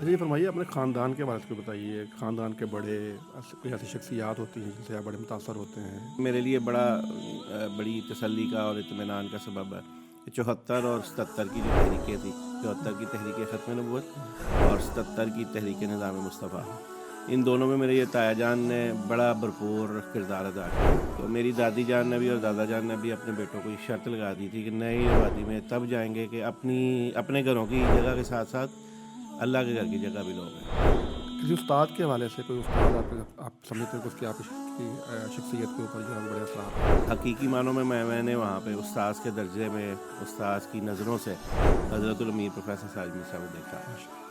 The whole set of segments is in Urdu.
اچھا یہ فرمائیے اپنے خاندان کے بارے میں بتائیے، خاندان کے بڑے کوئی ایسی شخصیات ہوتی ہیں جن سے آپ بڑے متاثر ہوتے ہیں؟ میرے لیے بڑی تسلی کا اور اطمینان کا سبب ہے کہ 74 اور 77 کی جو تحریکیں تھیں، 74 کی تحریک ختم نبوت اور 77 کی تحریک نظام مصطفیٰ، ان دونوں میں میرے یہ تایا جان نے بڑا بھرپور کردار ادا کیا. تو میری دادی جان نے بھی اور دادا جان نے بھی اپنے بیٹوں کو یہ شرط لگا دی تھی کہ نئی آبادی میں تب جائیں گے کہ اپنے گھروں کی جگہ کے ساتھ ساتھ اللہ کے گھر کی جگہ بھی لوگ ہیں. کسی استاد کے حوالے سے کوئی استاد آپ سمجھتے ہیں کہ اس کی آپ کی شخصیت کے اوپر جو ہے بڑے اثرات ہیں؟ حقیقی معنوں میں نے وہاں پہ استاذ کے درجے میں استاذ کی نظروں سے حضرت الامیر پروفیسر ساجد میاں صاحب کو دیکھا.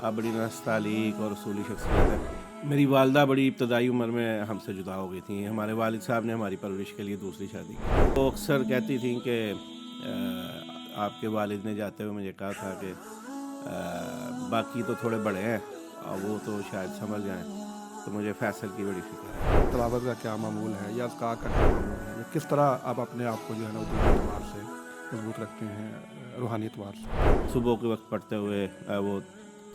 آپ بڑی نستعلیق اور اصولی شخصیت ہے. میری والدہ بڑی ابتدائی عمر میں ہم سے جدا ہو گئی تھیں. ہمارے والد صاحب نے ہماری پرورش کے لیے دوسری شادی کی. وہ اکثر کہتی تھیں کہ آپ کے والد نے جاتے ہوئے مجھے کہا تھا کہ باقی تو تھوڑے بڑے ہیں اور وہ تو شاید سنبھل جائیں. تو مجھے فیصل کی بڑی فکر ہے. تلاوت کا کیا معمول ہے یا اذکار کا کیا معمول ہے، یا کس طرح آپ اپنے آپ کو جو ہے نا دینی اعتبار سے مضبوط رکھتے ہیں، روحانی اعتبار سے؟ صبح کے وقت پڑھتے ہوئے وہ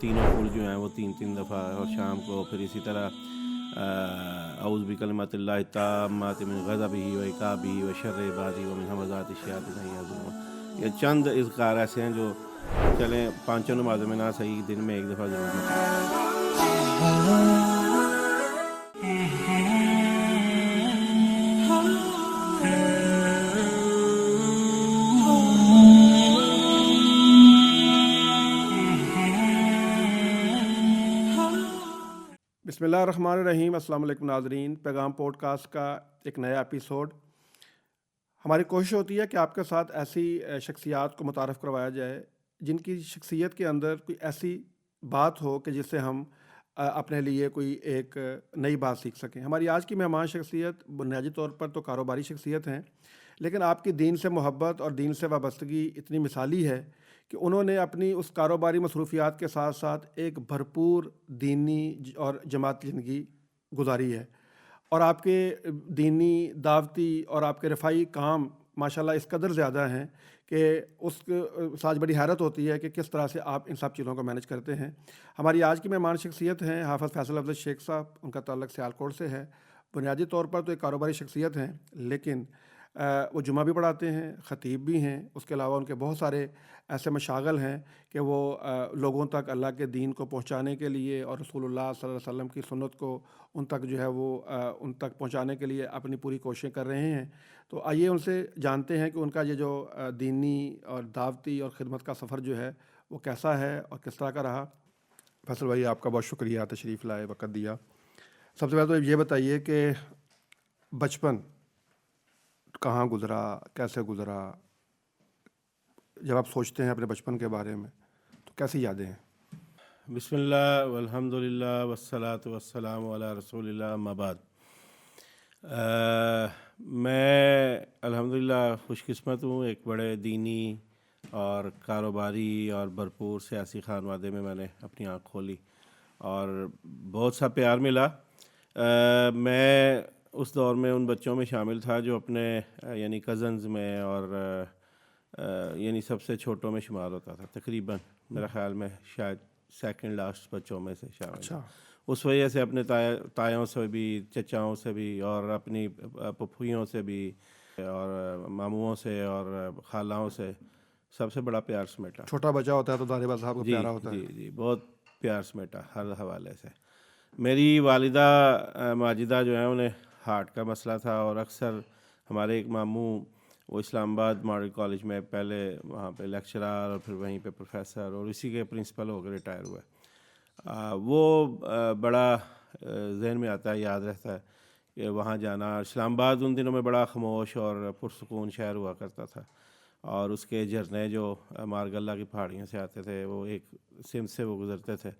تینوں پھول جو ہیں وہ تین دفعہ، اور شام کو پھر اسی طرح اعوذ بکلمات اللہ التامات من غضبہ و عقابہ و شر عبادہ و من همزات الشیاطین یحضرون. یہ چند اذکار ایسے ہیں جو چلیں پانچوں نمازوں میں نہ صحیح دن میں ایک دفعہ ضرور پڑھیں. بسم اللہ الرحمن الرحیم. السلام علیکم ناظرین، پیغام پوڈ کاسٹ کا ایک نیا ایپیسوڈ. ہماری کوشش ہوتی ہے کہ آپ کے ساتھ ایسی شخصیات کو متعارف کروایا جائے جن کی شخصیت کے اندر کوئی ایسی بات ہو کہ جس سے ہم اپنے لیے کوئی ایک نئی بات سیکھ سکیں. ہماری آج کی مہمان شخصیت بنیادی طور پر تو کاروباری شخصیت ہیں، لیکن آپ کی دین سے محبت اور دین سے وابستگی اتنی مثالی ہے کہ انہوں نے اپنی اس کاروباری مصروفیات کے ساتھ ساتھ ایک بھرپور دینی اور جماعتی زندگی گزاری ہے. اور آپ کے دینی، دعوتی اور آپ کے رفاعی کام ماشاءاللہ اس قدر زیادہ ہیں کہ اس ساتھ بڑی حیرت ہوتی ہے کہ کس طرح سے آپ ان سب چیزوں کو مینج کرتے ہیں. ہماری آج کی مہمان شخصیت ہیں حافظ فیصل افضل شیخ صاحب. ان کا تعلق سیالکوٹ سے ہے. بنیادی طور پر تو ایک کاروباری شخصیت ہیں، لیکن وہ جمعہ بھی پڑھاتے ہیں، خطیب بھی ہیں. اس کے علاوہ ان کے بہت سارے ایسے مشاغل ہیں کہ وہ لوگوں تک اللہ کے دین کو پہنچانے کے لیے اور رسول اللہ صلی اللہ علیہ وسلم کی سنت کو ان تک جو ہے وہ ان تک پہنچانے کے لیے اپنی پوری کوششیں کر رہے ہیں. تو آئیے ان سے جانتے ہیں کہ ان کا یہ جو دینی اور دعوتی اور خدمت کا سفر جو ہے وہ کیسا ہے اور کس طرح کا رہا. فیصل بھائی، آپ کا بہت شکریہ تشریف لائے، وقت دیا. سب سے پہلے تو یہ بتائیے کہ بچپن کہاں گزرا، کیسے گزرا؟ جب آپ سوچتے ہیں اپنے بچپن کے بارے میں تو کیسی یادیں ہیں؟ بسم اللہ والحمد للہ والصلاۃ والسلام علی رسول اللہ، اما بعد. میں الحمدللہ خوش قسمت ہوں. ایک بڑے دینی اور کاروباری اور بھرپور سیاسی خانوادے میں نے اپنی آنکھ کھولی اور بہت سا پیار ملا. میں اس دور میں ان بچوں میں شامل تھا جو اپنے یعنی کزنز میں اور یعنی سب سے چھوٹوں میں شمار ہوتا تھا. تقریباً میرا خیال میں شاید سیکنڈ لاسٹ بچوں میں سے شامل تھا. اس وجہ سے اپنے تایوں سے بھی، چچاؤں سے بھی، اور اپنی پھوپھیوں سے بھی، اور ماموؤں سے اور خالاؤں سے سب سے بڑا پیار سمیٹا. چھوٹا بچہ ہوتا ہے تو دادی باز صاحب کو پیارا ہوتا ہے. جی بہت پیار سمیٹا ہر حوالے سے. میری والدہ ماجدہ جو ہیں انہیں ہارٹ کا مسئلہ تھا، اور اکثر ہمارے ایک ماموں وہ اسلام آباد ماڈل کالج میں پہلے وہاں پہ لیکچرر اور پھر وہیں پہ پروفیسر اور اسی کے پرنسپل ہو کے ریٹائر ہوئے. وہ بڑا ذہن میں آتا ہے، یاد رہتا ہے کہ وہاں جانا. اسلام آباد ان دنوں میں بڑا خاموش اور پرسکون شہر ہوا کرتا تھا، اور اس کے جھرنے جو مارگلہ کی پہاڑیوں سے آتے تھے، وہ ایک سمت سے وہ گزرتے تھے،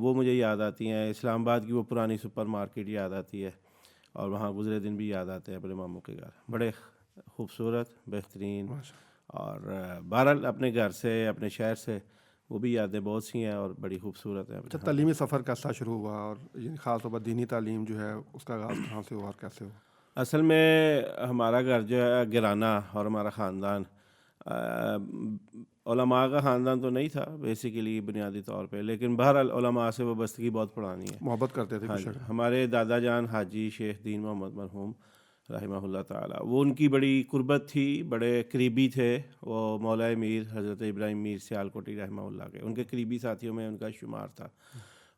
وہ مجھے یاد آتی ہیں. اسلام آباد کی وہ پرانی سپر مارکیٹ یاد آتی ہے، اور وہاں گزرے دن بھی یاد آتے ہیں اپنے ماموں کے گھر. بڑے خوبصورت، بہترین، اور بہرحال اپنے گھر سے، اپنے شہر سے وہ بھی یادیں بہت سی ہیں اور بڑی خوبصورت ہیں. اچھا، تعلیمی سفر کیسا شروع ہوا، اور خاص طور پر دینی تعلیم جو ہے اس کا آغاز کہاں سے ہوا اور کیسے ہوا؟ اصل میں ہمارا گھر جو ہے گرانہ، اور ہمارا خاندان علماء کا خاندان تو نہیں تھا بیسیکلی بنیادی طور پہ، لیکن بہرحال علماء سے وابستگی بہت پرانی ہے. محبت کرتے تھے ہاں کچھ جی، شکل. ہمارے دادا جان حاجی شیخ دین محمد مرحوم رحمہ اللہ تعالیٰ، وہ ان کی بڑی قربت تھی، بڑے قریبی تھے. وہ مولا میر حضرت ابراہیم میر سیالکوٹی رحمہ اللہ کے ان کے قریبی ساتھیوں میں ان کا شمار تھا،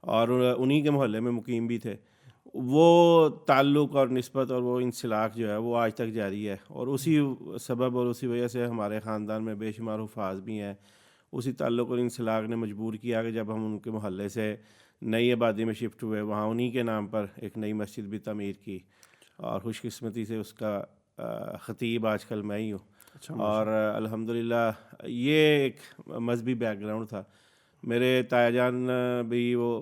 اور انہی کے محلے میں مقیم بھی تھے. وہ تعلق اور نسبت اور وہ انسلاک جو ہے وہ آج تک جاری ہے، اور اسی سبب اور اسی وجہ سے ہمارے خاندان میں بے شمار حفاظ بھی ہیں. اسی تعلق اور انسلاک نے مجبور کیا کہ جب ہم ان کے محلے سے نئی آبادی میں شفٹ ہوئے، وہاں انہی کے نام پر ایک نئی مسجد بھی تعمیر کی، اور خوش قسمتی سے اس کا خطیب آج کل میں ہی ہوں. اچھا اور الحمدللہ یہ ایک مذہبی بیک گراؤنڈ تھا. میرے تایا جان بھی وہ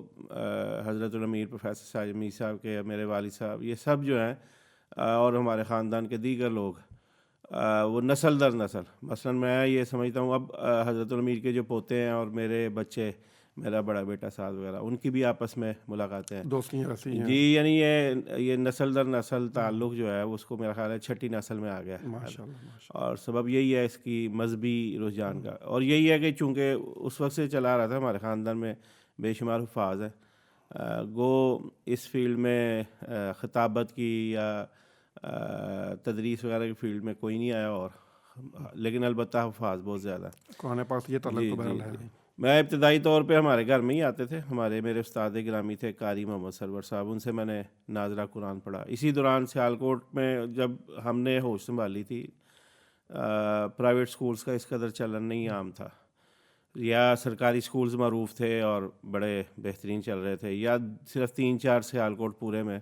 حضرت الامیر پروفیسر ساجد میر صاحب کے، میرے والد صاحب، یہ سب جو ہیں اور ہمارے خاندان کے دیگر لوگ وہ نسل در نسل، مثلا میں یہ سمجھتا ہوں اب حضرت الامیر کے جو پوتے ہیں اور میرے بچے، میرا بڑا بیٹا سعد وغیرہ، ان کی بھی آپس میں ملاقاتیں ہیں. دوستیاں ایسی ہیں. جی، یعنی یہ نسل در نسل تعلق جو ہے اس کو میرا خیال ہے چھٹی نسل میں آ گیا. ماشاء اللہ ماشاء اور سبب یہی ہے اس کی مذہبی رجحان کا، اور یہی ہے کہ چونکہ اس وقت سے چلا رہا تھا، ہمارے خاندان میں بے شمار حفاظ ہیں. گو اس فیلڈ میں خطابت کی یا تدریس وغیرہ کی فیلڈ میں کوئی نہیں آیا، اور لیکن البتہ حفاظ بہت زیادہ ہیں. قرآن پاک سے یہ تعلق جی تو جی بہرحال جی. ہے. میں ابتدائی طور پہ ہمارے گھر میں ہی آتے تھے، میرے استاد گرامی تھے قاری محمد سرور صاحب، ان سے میں نے ناظرہ قرآن پڑھا. اسی دوران سیالکوٹ میں جب ہم نے ہوش سنبھالی تھی، پرائیویٹ سکولز کا اس قدر چلن نہیں عام تھا، یا سرکاری سکولز معروف تھے اور بڑے بہترین چل رہے تھے، یا صرف 3-4 سیالکوٹ پورے میں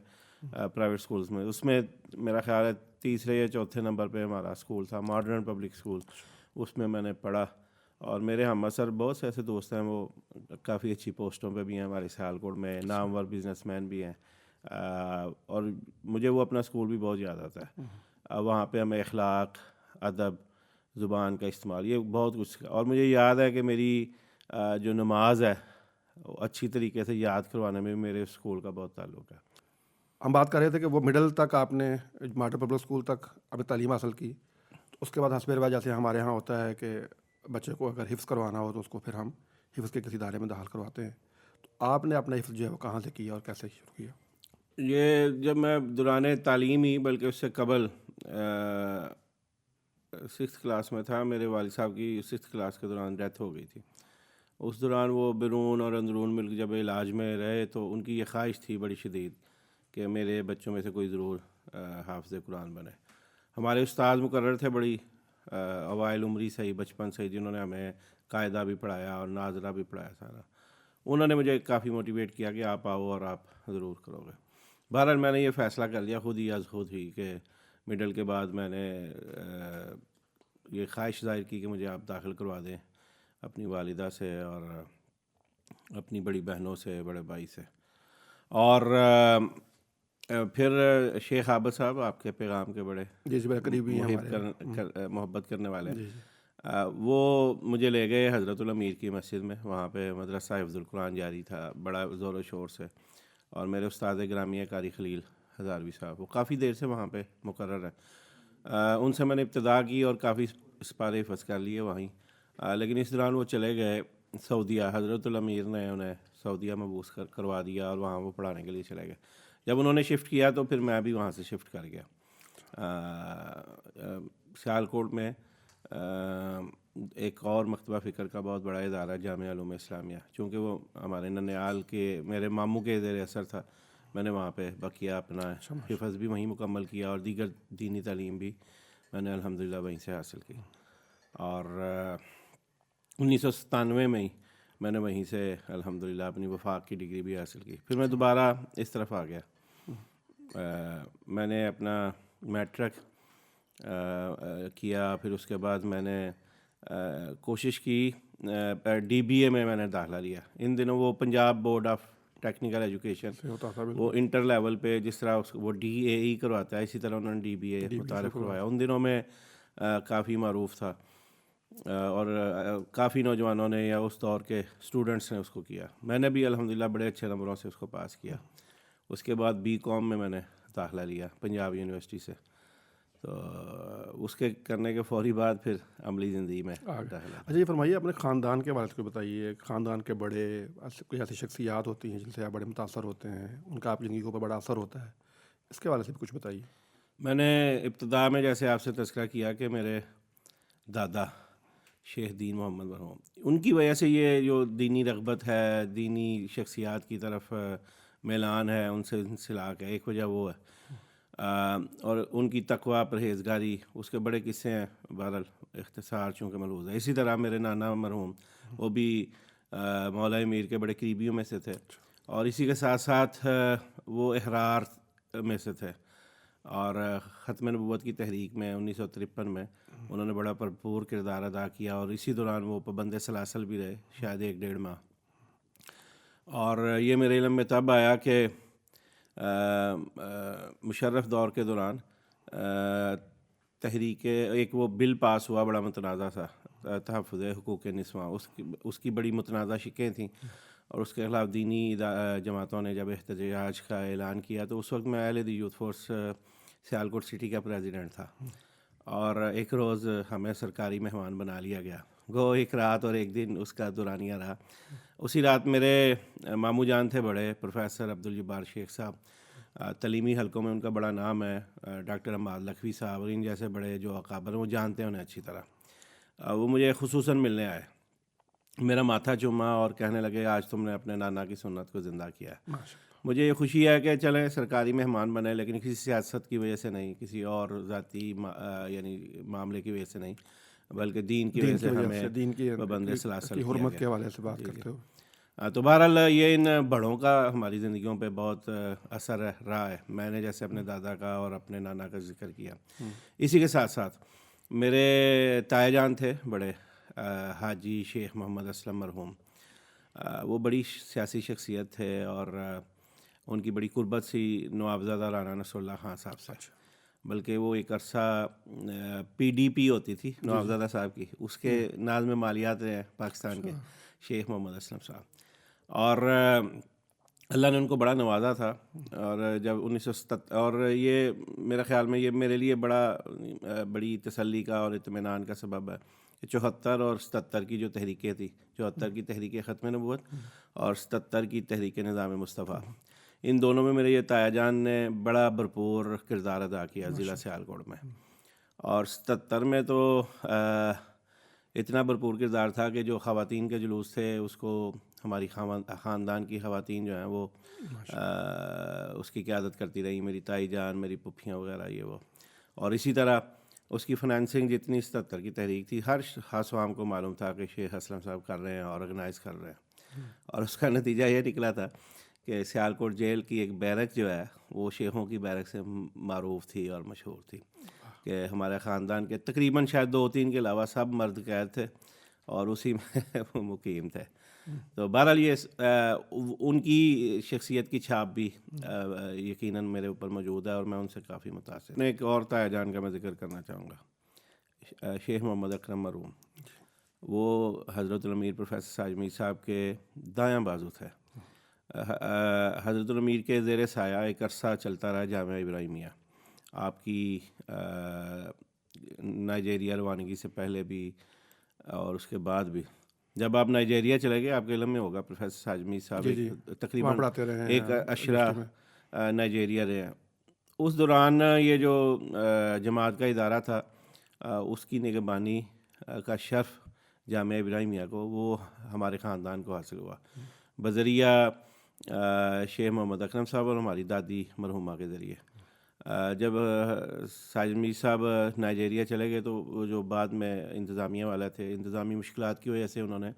پرائیویٹ سکولز میں. اس میں میرا خیال ہے تیسرے یا چوتھے نمبر پہ ہمارا سکول تھا، ماڈرن پبلک سکول. اس میں میں نے پڑھا، اور میرے ہم اثر بہت سے ایسے دوست ہیں وہ کافی اچھی پوسٹوں پہ بھی ہیں ہمارے سیالکوٹ میں، نامور بزنس مین بھی ہیں. اور مجھے وہ اپنا سکول بھی بہت یاد آتا ہے. وہاں پہ ہمیں اخلاق، ادب، زبان کا استعمال، یہ بہت کچھ. اور مجھے یاد ہے کہ میری جو نماز ہے وہ اچھی طریقے سے یاد کروانے میں میرے اسکول کا بہت تعلق ہے. ہم بات کر رہے تھے کہ وہ مڈل تک آپ نے ماڈرن پبلک اسکول تک اپنی تعلیم حاصل کی. اس کے بعد حسب رواج جیسے ہمارے یہاں ہوتا ہے کہ بچے کو اگر حفظ کروانا ہو تو اس کو پھر ہم حفظ کے کسی ادارے میں داخل کرواتے ہیں. تو آپ نے اپنا حفظ جو ہے وہ کہاں سے کیا اور کیسے شروع کیا؟ یہ جب میں دوران تعلیم ہی بلکہ اس سے قبل 6th کلاس میں تھا، میرے والد صاحب کی 6th کلاس کے دوران ڈیتھ ہو گئی تھی. اس دوران وہ بیرون اور اندرون ملک جب علاج میں رہے تو ان کی یہ خواہش تھی بڑی شدید کہ میرے بچوں میں سے کوئی ضرور حافظ قرآن بنے. ہمارے استاد مقرر تھے بڑی اوائل عمری سے ہی، بچپن سے ہی، جنہوں نے ہمیں قاعدہ بھی پڑھایا اور ناظرہ بھی پڑھایا سارا. انہوں نے مجھے کافی موٹیویٹ کیا کہ آپ آؤ اور آپ ضرور کرو گے. بہرحال میں نے یہ فیصلہ کر لیا خود ہی از خود ہی کہ مڈل کے بعد میں نے یہ خواہش ظاہر کی کہ مجھے آپ داخل کروا دیں اپنی والدہ سے اور اپنی بڑی بہنوں سے، بڑے بھائی سے. اور پھر شیخ عابد صاحب آپ کے پیغام کے بڑے جی بڑے قریبی ہیں ہمارے، محبت کرنے والے، جی وہ مجھے لے گئے حضرت الامیر کی مسجد میں. وہاں پہ مدرسہ حفظ القرآن جاری تھا بڑا زور و شور سے، اور میرے استاد گرامی قاری خلیل ہزاروی صاحب وہ کافی دیر سے وہاں پہ مقرر ہیں. ان سے میں نے ابتدا کی اور کافی سپارے حفظ کر لیے وہیں. لیکن اس دوران وہ چلے گئے سعودیہ، حضرت الامیر نے انہیں سعودیہ مبعوث کروا دیا اور وہاں وہ پڑھانے کے لیے چلے گئے. جب انہوں نے شفٹ کیا تو پھر میں بھی وہاں سے شفٹ کر گیا. سیالکوٹ میں ایک اور مکتبہ فکر کا بہت بڑا ادارہ جامعہ علوم اسلامیہ، چونکہ وہ ہمارے ننیال کے میرے ماموں کے زیر اثر تھا، میں نے وہاں پہ بقیہ اپنا حفظ بھی وہیں مکمل کیا اور دیگر دینی تعلیم بھی میں نے الحمدللہ وہیں سے حاصل کی. اور 1997 میں ہی میں نے وہیں سے الحمدللہ اپنی وفاق کی ڈگری بھی حاصل کی. پھر میں دوبارہ اس طرف آ گیا. میں نے اپنا میٹرک کیا، پھر اس کے بعد میں نے کوشش کی ڈی بی اے میں نے داخلہ لیا. ان دنوں وہ Punjab board of technical education وہ انٹر لیول پہ جس طرح وہ ڈی اے ای کرواتا ہے، اسی طرح انہوں نے ڈی بی اے متعارف کروایا. ان دنوں میں کافی معروف تھا اور کافی نوجوانوں نے یا اس دور کے اسٹوڈنٹس نے اس کو کیا. میں نے بھی الحمدللہ بڑے اچھے نمبروں سے اس کو پاس کیا. اس کے بعد بی کام میں نے داخلہ لیا پنجاب یونیورسٹی سے. تو اس کے کرنے کے فوری بعد پھر عملی زندگی میں داخلہ۔ اچھا یہ فرمائیے اپنے خاندان کے بارے میں بتائیے، خاندان کے بڑے کوئی ایسی شخصیات ہوتی ہیں جن سے آپ بڑے متاثر ہوتے ہیں، ان کا آپ زندگی کے اوپر بڑا اثر ہوتا ہے، اس کے بارے سے بھی کچھ بتائیے۔ میں نے ابتدا میں جیسے آپ سے تذکرہ کیا کہ میرے دادا شیخ دین محمد مرحوم، ان کی وجہ سے یہ جو دینی رغبت ہے، دینی شخصیات کی طرف میلان ہے، ان سے انسلاک ہے، ایک وجہ وہ ہے، اور ان کی تقوی پرہیزگاری، اس کے بڑے قصے ہیں، بہرحال اختصار چونکہ ملحوظ ہے۔ اسی طرح میرے نانا مرحوم وہ بھی مولا میر کے بڑے قریبیوں میں سے تھے، اور اسی کے ساتھ ساتھ وہ احرار میں سے تھے، اور ختم نبوت کی تحریک میں 1953 میں انہوں نے بڑا بھرپور کردار ادا کیا، اور اسی دوران وہ پابند سلاسل بھی رہے شاید 1-1.5 ماہ۔ اور یہ میرے علم میں تب آیا کہ مشرف دور کے دوران تحریک ایک وہ بل پاس ہوا بڑا متنازع تھا، تحفظ حقوق نسواں، اس کی بڑی متنازع شقیں تھیں، اور اس کے خلاف دینی جماعتوں نے جب احتجاج کا اعلان کیا تو اس وقت میں اہل یوتھ فورس سیالکوٹ سٹی کا پریزیڈنٹ تھا، اور ایک روز ہمیں سرکاری مہمان بنا لیا گیا، گو ایک رات اور ایک دن اس کا دورانیہ رہا۔ اسی رات میرے ماموں جان تھے بڑے، پروفیسر عبدالجبار شیخ صاحب، تعلیمی حلقوں میں ان کا بڑا نام ہے، ڈاکٹر عماد لکھوی صاحب، اور ان جیسے بڑے جو اکابر ہیں وہ جانتے ہیں انہیں اچھی طرح۔ وہ مجھے خصوصاً ملنے آئے، میرا ماتھا چوما اور کہنے لگے آج تم نے اپنے نانا کی سنت کو زندہ کیا ہے۔ مجھے یہ خوشی ہے کہ چلیں سرکاری مہمان بنے، لیکن کسی سیاست کی وجہ سے نہیں، کسی اور ذاتی یعنی معاملے کی وجہ سے نہیں، بلکہ دین کی وجہ سے ہمیں پابند سلاسل کی کیا حرمت گیا۔ کے حوالے سے بات کرتے ہو۔ تو بہرحال یہ ان بڑوں کا ہماری زندگیوں پہ بہت اثر رہا ہے۔ میں نے جیسے اپنے دادا کا اور اپنے نانا کا ذکر کیا، اسی کے ساتھ ساتھ میرے تایا جان تھے بڑے، حاجی شیخ محمد اسلم مرحوم، وہ بڑی سیاسی شخصیت تھے، اور ان کی بڑی قربت سی نوابزادہ رانا نصر اللہ خان صاحب سے، بلکہ وہ ایک عرصہ PDP ہوتی تھی نوابزادہ صاحب کی، اس کے ناظم مالیات رہے پاکستان کے شیخ محمد اسلم صاحب، اور اللہ نے ان کو بڑا نوازا تھا۔ اور جب 1977، اور یہ میرے خیال میں یہ میرے لیے بڑی تسلی کا اور اطمینان کا سبب ہے کہ 74 اور 77 کی جو تحریکیں تھیں، 74 کی تحریک ختم نبوت اور 77 کی تحریک نظام مصطفیٰ، ان دونوں میں میرے یہ تایا جان نے بڑا بھرپور کردار ادا کیا ضلع سیالکوٹ میں۔ اور 77 میں تو اتنا بھرپور کردار تھا کہ جو خواتین کے جلوس تھے اس کو ہماری خاندان کی خواتین جو ہیں وہ اس کی قیادت کرتی رہی، میری تائی جان، میری پھوپھیاں وغیرہ یہ وہ، اور اسی طرح اس کی فنانسنگ جتنی 77 کی تحریک تھی، ہر خاص عوام کو معلوم تھا کہ شیخ اسلم صاحب کر رہے ہیں، آرگنائز کر رہے ہیں، اور اس کا نتیجہ یہ نکلا تھا کہ سیالکوٹ جیل کی ایک بیرک جو ہے وہ شیخوں کی بیرک سے معروف تھی اور مشہور تھی، کہ ہمارے خاندان کے تقریباً شاید 2-3 کے علاوہ سب مرد قید تھے اور اسی میں وہ مقیم تھے۔ تو بہرحال یہ ان کی شخصیت کی چھاپ بھی یقیناً میرے اوپر موجود ہے، اور میں ان سے کافی متاثر ہوں۔ ایک اور تایا جان کا میں ذکر کرنا چاہوں گا، شیخ محمد اکرم مرحوم، وہ حضرت الامیر پروفیسر ساجد میر صاحب کے دایاں بازو تھے۔ حضرت الامیر کے زیر سایہ ایک عرصہ چلتا رہا جامعہ ابراہیمیہ، آپ کی نائجیریا روانگی سے پہلے بھی اور اس کے بعد بھی۔ جب آپ نائجیریا چلے گئے، آپ کے علم میں ہوگا پروفیسر ساجد میر صاحب تقریباً ایک اشرہ نائجیریا رہے ہیں۔ اس دوران یہ جو جماعت کا ادارہ تھا اس کی نگہبانی کا شرف جامعہ ابراہیمیہ کو وہ ہمارے خاندان کو حاصل ہوا بذریعہ شیخ محمد اکرم صاحب اور ہماری دادی مرحومہ کے ذریعے۔ جب ساجد میر صاحب نائجیریا چلے گئے تو وہ جو بعد میں انتظامیہ والے تھے، انتظامی مشکلات کی وجہ سے انہوں نے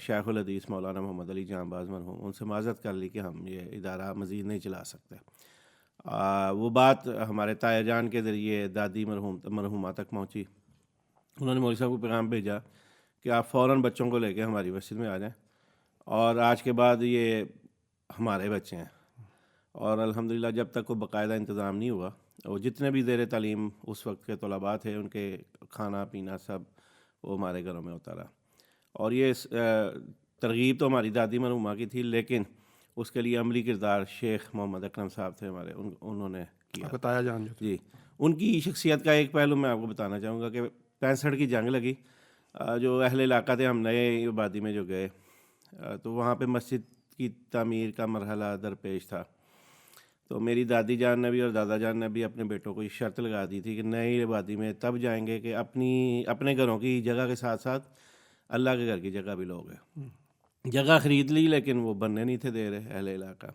شیخ الحدیث مولانا محمد علی جاں باز مرحوم ان سے معذرت کر لی کہ ہم یہ ادارہ مزید نہیں چلا سکتے۔ وہ بات ہمارے تایا جان کے ذریعے دادی مرحومہ تک پہنچی، انہوں نے مولوی صاحب کو پیغام بھیجا کہ آپ فوراً بچوں کو لے کے ہماری مسجد میں آ جائیں، اور آج کے بعد یہ ہمارے بچے ہیں۔ اور الحمدللہ جب تک کوئی باقاعدہ انتظام نہیں ہوا، وہ جتنے بھی زیر تعلیم اس وقت کے طلباء تھے ان کے کھانا پینا سب وہ ہمارے گھروں میں ہوتا رہا۔ اور یہ ترغیب تو ہماری دادی مرحومہ کی تھی، لیکن اس کے لیے عملی کردار شیخ محمد اکرم صاحب تھے ہمارے، انہوں نے کیا۔ بتایا جان جی، ان کی شخصیت کا ایک پہلو میں آپ کو بتانا چاہوں گا کہ 65 کی جنگ لگی، جو اہل علاقہ تھے، ہم نئے آبادی میں جو گئے تو وہاں پہ مسجد کی تعمیر کا مرحلہ درپیش تھا. تو میری دادی جان نے بھی اور دادا جان نے بھی اپنے بیٹوں کو یہ شرط لگا دی تھی کہ نئی آبادی میں تب جائیں گے کہ اپنے گھروں کی جگہ کے ساتھ ساتھ اللہ کے گھر کی جگہ بھی لوگ ہیں. جگہ خرید لی لیکن وہ بننے نہیں تھے دے رہے اہل علاقہ.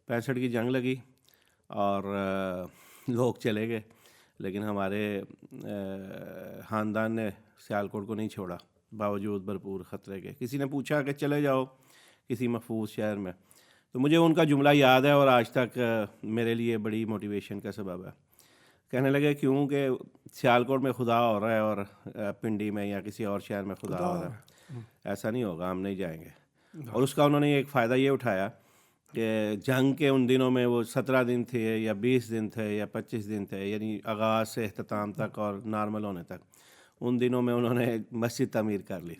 65 کی جنگ لگی اور لوگ چلے گئے، لیکن ہمارے خاندان نے سیالکوٹ کو نہیں چھوڑا باوجود بھرپور خطرے کے. کسی نے پوچھا کہ چلے جاؤ کسی محفوظ شہر میں، تو مجھے ان کا جملہ یاد ہے اور آج تک میرے لیے بڑی موٹیویشن کا سبب ہے. کہنے لگے کیوں کہ سیالکوٹ میں خدا ہو رہا ہے اور پنڈی میں یا کسی اور شہر میں خدا ہو رہا ہے، ایسا نہیں ہوگا، ہم نہیں جائیں گے. اور اس کا انہوں نے ایک فائدہ یہ اٹھایا کہ جنگ کے ان دنوں میں وہ 17 دن تھے یا 20 دن تھے یا 25 دن تھے، یعنی آغاز سے اختتام تک اور نارمل ہونے تک، ان دنوں میں انہوں نے مسجد تعمیر کر لی.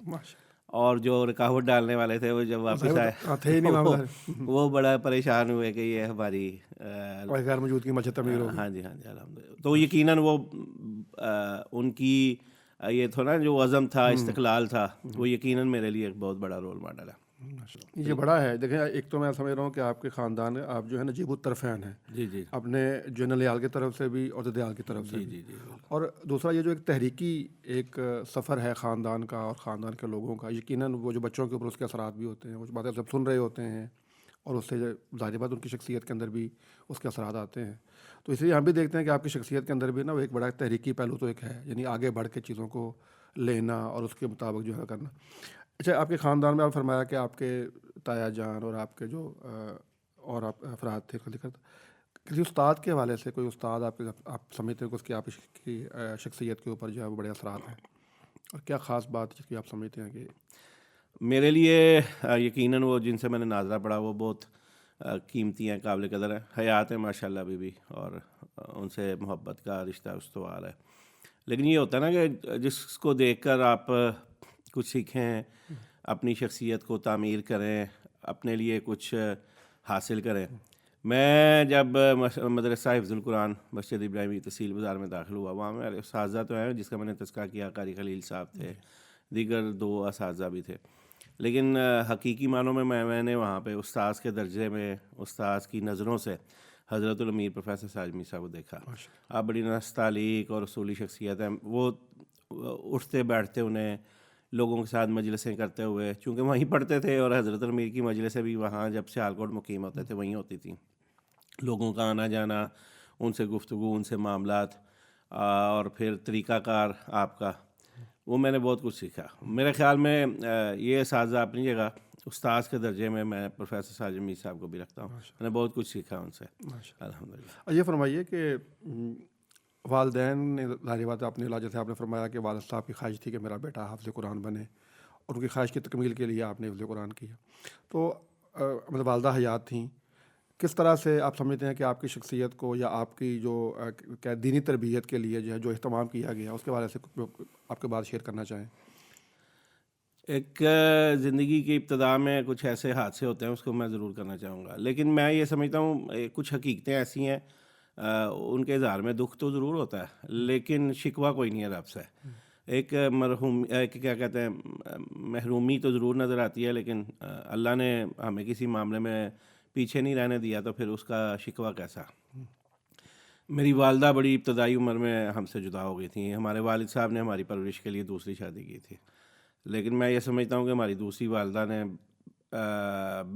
اور جو رکاوٹ ڈالنے والے تھے وہ جب واپس آئے وہ بڑا پریشان ہوئے کہ یہ ہماری غیر موجود کی مسجد تعمیر ہو. ہاں جی الحمدللہ. تو یقیناً وہ ان کی یہ تھا نا جو عزم تھا، استقلال تھا، وہ یقیناً میرے لیے ایک بہت بڑا رول ماڈل ہے. یہ بڑا ہے. دیکھیں ایک تو میں سمجھ رہا ہوں کہ آپ کے خاندان آپ جو ہے نجیب الطرفین ہیں، جی اپنے جنرل عیال کی طرف سے بھی اور ضد کی طرف سے بھی. اور دوسرا یہ جو ایک تحریکی ایک سفر ہے خاندان کا اور خاندان کے لوگوں کا، یقیناً وہ جو بچوں کے اوپر اس کے اثرات بھی ہوتے ہیں، وہ باتیں سب سن رہے ہوتے ہیں اور اس سے ظاہر بات ان کی شخصیت کے اندر بھی اس کے اثرات آتے ہیں. تو اس لیے ہم بھی دیکھتے ہیں کہ آپ کی شخصیت کے اندر بھی نا وہ ایک بڑا تحریکی پہلو تو ایک ہے، یعنی آگے بڑھ کے چیزوں کو لینا اور اس کے مطابق جو ہے کرنا. اچھا، آپ کے خاندان میں آپ فرمایا کہ آپ کے تایا جان اور آپ کے جو اور آپ افراد تھے، ذکر کسی استاد کے حوالے سے کوئی استاد آپ سمجھتے ہیں کہ اس کی آپ کی شخصیت کے اوپر جو ہے وہ بڑے اثرات ہیں، اور کیا خاص بات جس کی آپ سمجھتے ہیں کہ میرے لیے یقیناً وہ جن سے میں نے ناظرہ پڑھا وہ بہت قیمتی ہیں، قابل قدر ہیں، حیات ہیں ماشاء اللہ ابھی بھی، اور ان سے محبت کا رشتہ استوار ہے. لیکن یہ ہوتا ہے نا کہ جس کو دیکھ کر آپ کچھ سیکھیں، اپنی شخصیت کو تعمیر کریں، اپنے لیے کچھ حاصل کریں. میں جب مدرسہ حفظ القرآن مسجد ابراہیمی تحصیل بازار میں داخل ہوا، وہاں میرے اساتذہ تو ہیں جس کا میں نے تذکرہ کیا، قاری خلیل صاحب تھے، دیگر 2 اساتذہ بھی تھے، لیکن حقیقی معنوں میں نے وہاں پہ استاذ کے درجے میں استاذ کی نظروں سے حضرت الامیر پروفیسر ساجد میر صاحب کو دیکھا. آپ بڑی نستعلیق اور اصولی شخصیت ہیں. وہ اٹھتے بیٹھتے انہیں لوگوں کے ساتھ مجلسیں کرتے ہوئے، چونکہ وہیں پڑھتے تھے اور حضرت الامیر کی مجلسیں بھی وہاں جب سیالکوٹ مقیم ہوتے تھے وہیں ہوتی تھیں، لوگوں کا آنا جانا، ان سے گفتگو، ان سے معاملات، اور پھر طریقہ کار آپ کا، وہ میں نے بہت کچھ سیکھا. میرے خیال میں یہ اساتذہ اپنی جگہ استاذ کے درجے میں پروفیسر ساجد میر صاحب کو بھی رکھتا ہوں. میں نے بہت کچھ سیکھا ان سے الحمدللہ. یہ فرمائیے کہ والدین نے ظاہر بات ہے اپنے جیسے آپ نے فرمایا کہ والد صاحب کی خواہش تھی کہ میرا بیٹا حافظ قرآن بنے، اور ان کی خواہش کی تکمیل کے لیے آپ نے حفظ قرآن کیا. تو مطلب والدہ حیات تھیں، کس طرح سے آپ سمجھتے ہیں کہ آپ کی شخصیت کو یا آپ کی جو کیا دینی تربیت کے لیے جو اہتمام کیا گیا اس کے بارے سے آپ کے بات شیئر کرنا چاہیں؟ ایک زندگی کی ابتدا میں کچھ ایسے حادثے ہوتے ہیں، اس کو میں ضرور کرنا چاہوں گا، لیکن میں یہ سمجھتا ہوں کچھ حقیقتیں ایسی ہیں، ان کے اظہار میں دکھ تو ضرور ہوتا ہے لیکن شکوہ کوئی نہیں ہے رب سے. ایک کیا کہتے ہیں محرومی تو ضرور نظر آتی ہے، لیکن اللہ نے ہمیں کسی معاملے میں پیچھے نہیں رہنے دیا، تو پھر اس کا شکوہ کیسا. میری والدہ بڑی ابتدائی عمر میں ہم سے جدا ہو گئی تھیں. ہمارے والد صاحب نے ہماری پرورش کے لیے دوسری شادی کی تھی، لیکن میں یہ سمجھتا ہوں کہ ہماری دوسری والدہ نے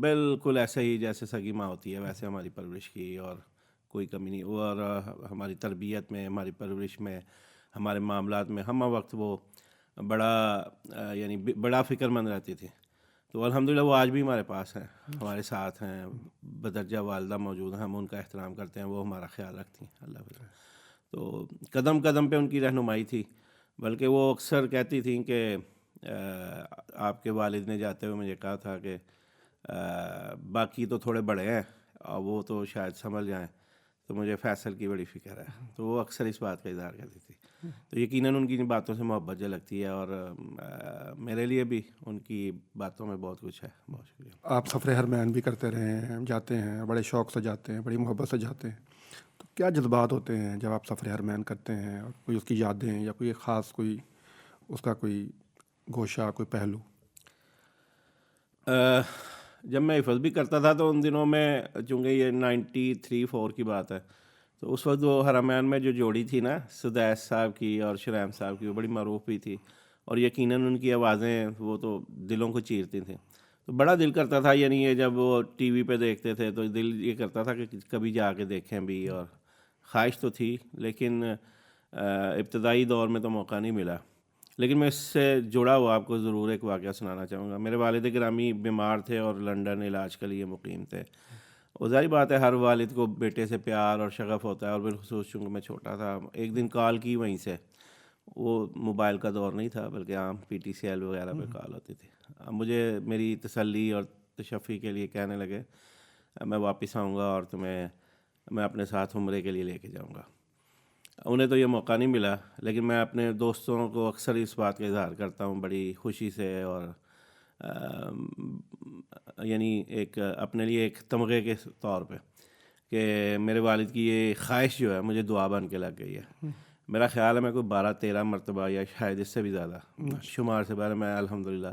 بالکل ایسے ہی جیسے سگی ماں ہوتی ہے ویسے ہماری پرورش کی، اور کوئی کمی نہیں. اور ہماری تربیت میں، ہماری پرورش میں، ہمارے معاملات میں ہم وقت وہ بڑا فکر مند رہتی تھی. تو الحمدللہ وہ آج بھی ہمارے پاس ہیں، ہمارے ساتھ ہیں، بدرجہ والدہ موجود ہیں، ہم ان کا احترام کرتے ہیں، وہ ہمارا خیال رکھتی ہیں اللہ حافظ. تو قدم قدم پہ ان کی رہنمائی تھی، بلکہ وہ اکثر کہتی تھیں کہ آپ کے والد نے جاتے ہوئے مجھے کہا تھا کہ باقی تو تھوڑے بڑے ہیں اور وہ تو شاید سنبھل جائیں، تو مجھے فیصل کی بڑی فکر ہے. تو وہ اکثر اس بات کا اظہار کرتی تھی. تو یقیناً ان کی باتوں سے محبت جو لگتی ہے، اور میرے لیے بھی ان کی باتوں میں بہت کچھ ہے. بہت شکریہ. آپ سفر حرمین بھی کرتے رہے ہیں، جاتے ہیں، بڑے شوق سے جاتے ہیں، بڑی محبت سے جاتے ہیں، تو کیا جذبات ہوتے ہیں جب آپ سفر حرمین کرتے ہیں، اور کوئی اس کی یادیں یا کوئی خاص کوئی اس کا کوئی گوشہ، کوئی پہلو؟ جب میں حفظ بھی کرتا تھا تو ان دنوں میں، چونکہ یہ 93-4 کی بات ہے، تو اس وقت وہ حرمین میں جو جوڑی تھی نا سدیس صاحب کی اور شریم صاحب کی، وہ بڑی معروف بھی تھی، اور یقیناً ان کی آوازیں وہ تو دلوں کو چیرتی تھیں. تو بڑا دل کرتا تھا، یعنی یہ جب وہ ٹی وی پہ دیکھتے تھے تو دل یہ کرتا تھا کہ کبھی جا کے دیکھیں بھی، اور خواہش تو تھی، لیکن ابتدائی دور میں تو موقع نہیں ملا. لیکن میں اس سے جڑا ہوا آپ کو ضرور ایک واقعہ سنانا چاہوں گا. میرے والد گرامی بیمار تھے اور لنڈن علاج کے لیے مقیم تھے. اور ظاہر بات ہے ہر والد کو بیٹے سے پیار اور شغف ہوتا ہے، اور بالخصوص چونکہ میں چھوٹا تھا. ایک دن کال کی وہیں سے، وہ موبائل کا دور نہیں تھا بلکہ عام PTCL وغیرہ پہ کال ہوتی تھی. مجھے میری تسلی اور تشفی کے لیے کہنے لگے میں واپس آؤں گا اور میں اپنے ساتھ عمرے کے لیے لے کے جاؤں گا. انہیں تو یہ موقع نہیں ملا، لیکن میں اپنے دوستوں کو اکثر اس بات کا اظہار کرتا ہوں بڑی خوشی سے، اور یعنی ایک اپنے لیے ایک تمغے کے طور پہ، کہ میرے والد کی یہ خواہش جو ہے مجھے دعا بن کے لگ گئی ہے. میرا خیال ہے میں کوئی 12-13 مرتبہ یا شاید اس سے بھی زیادہ شمار سے بارے میں الحمدللہ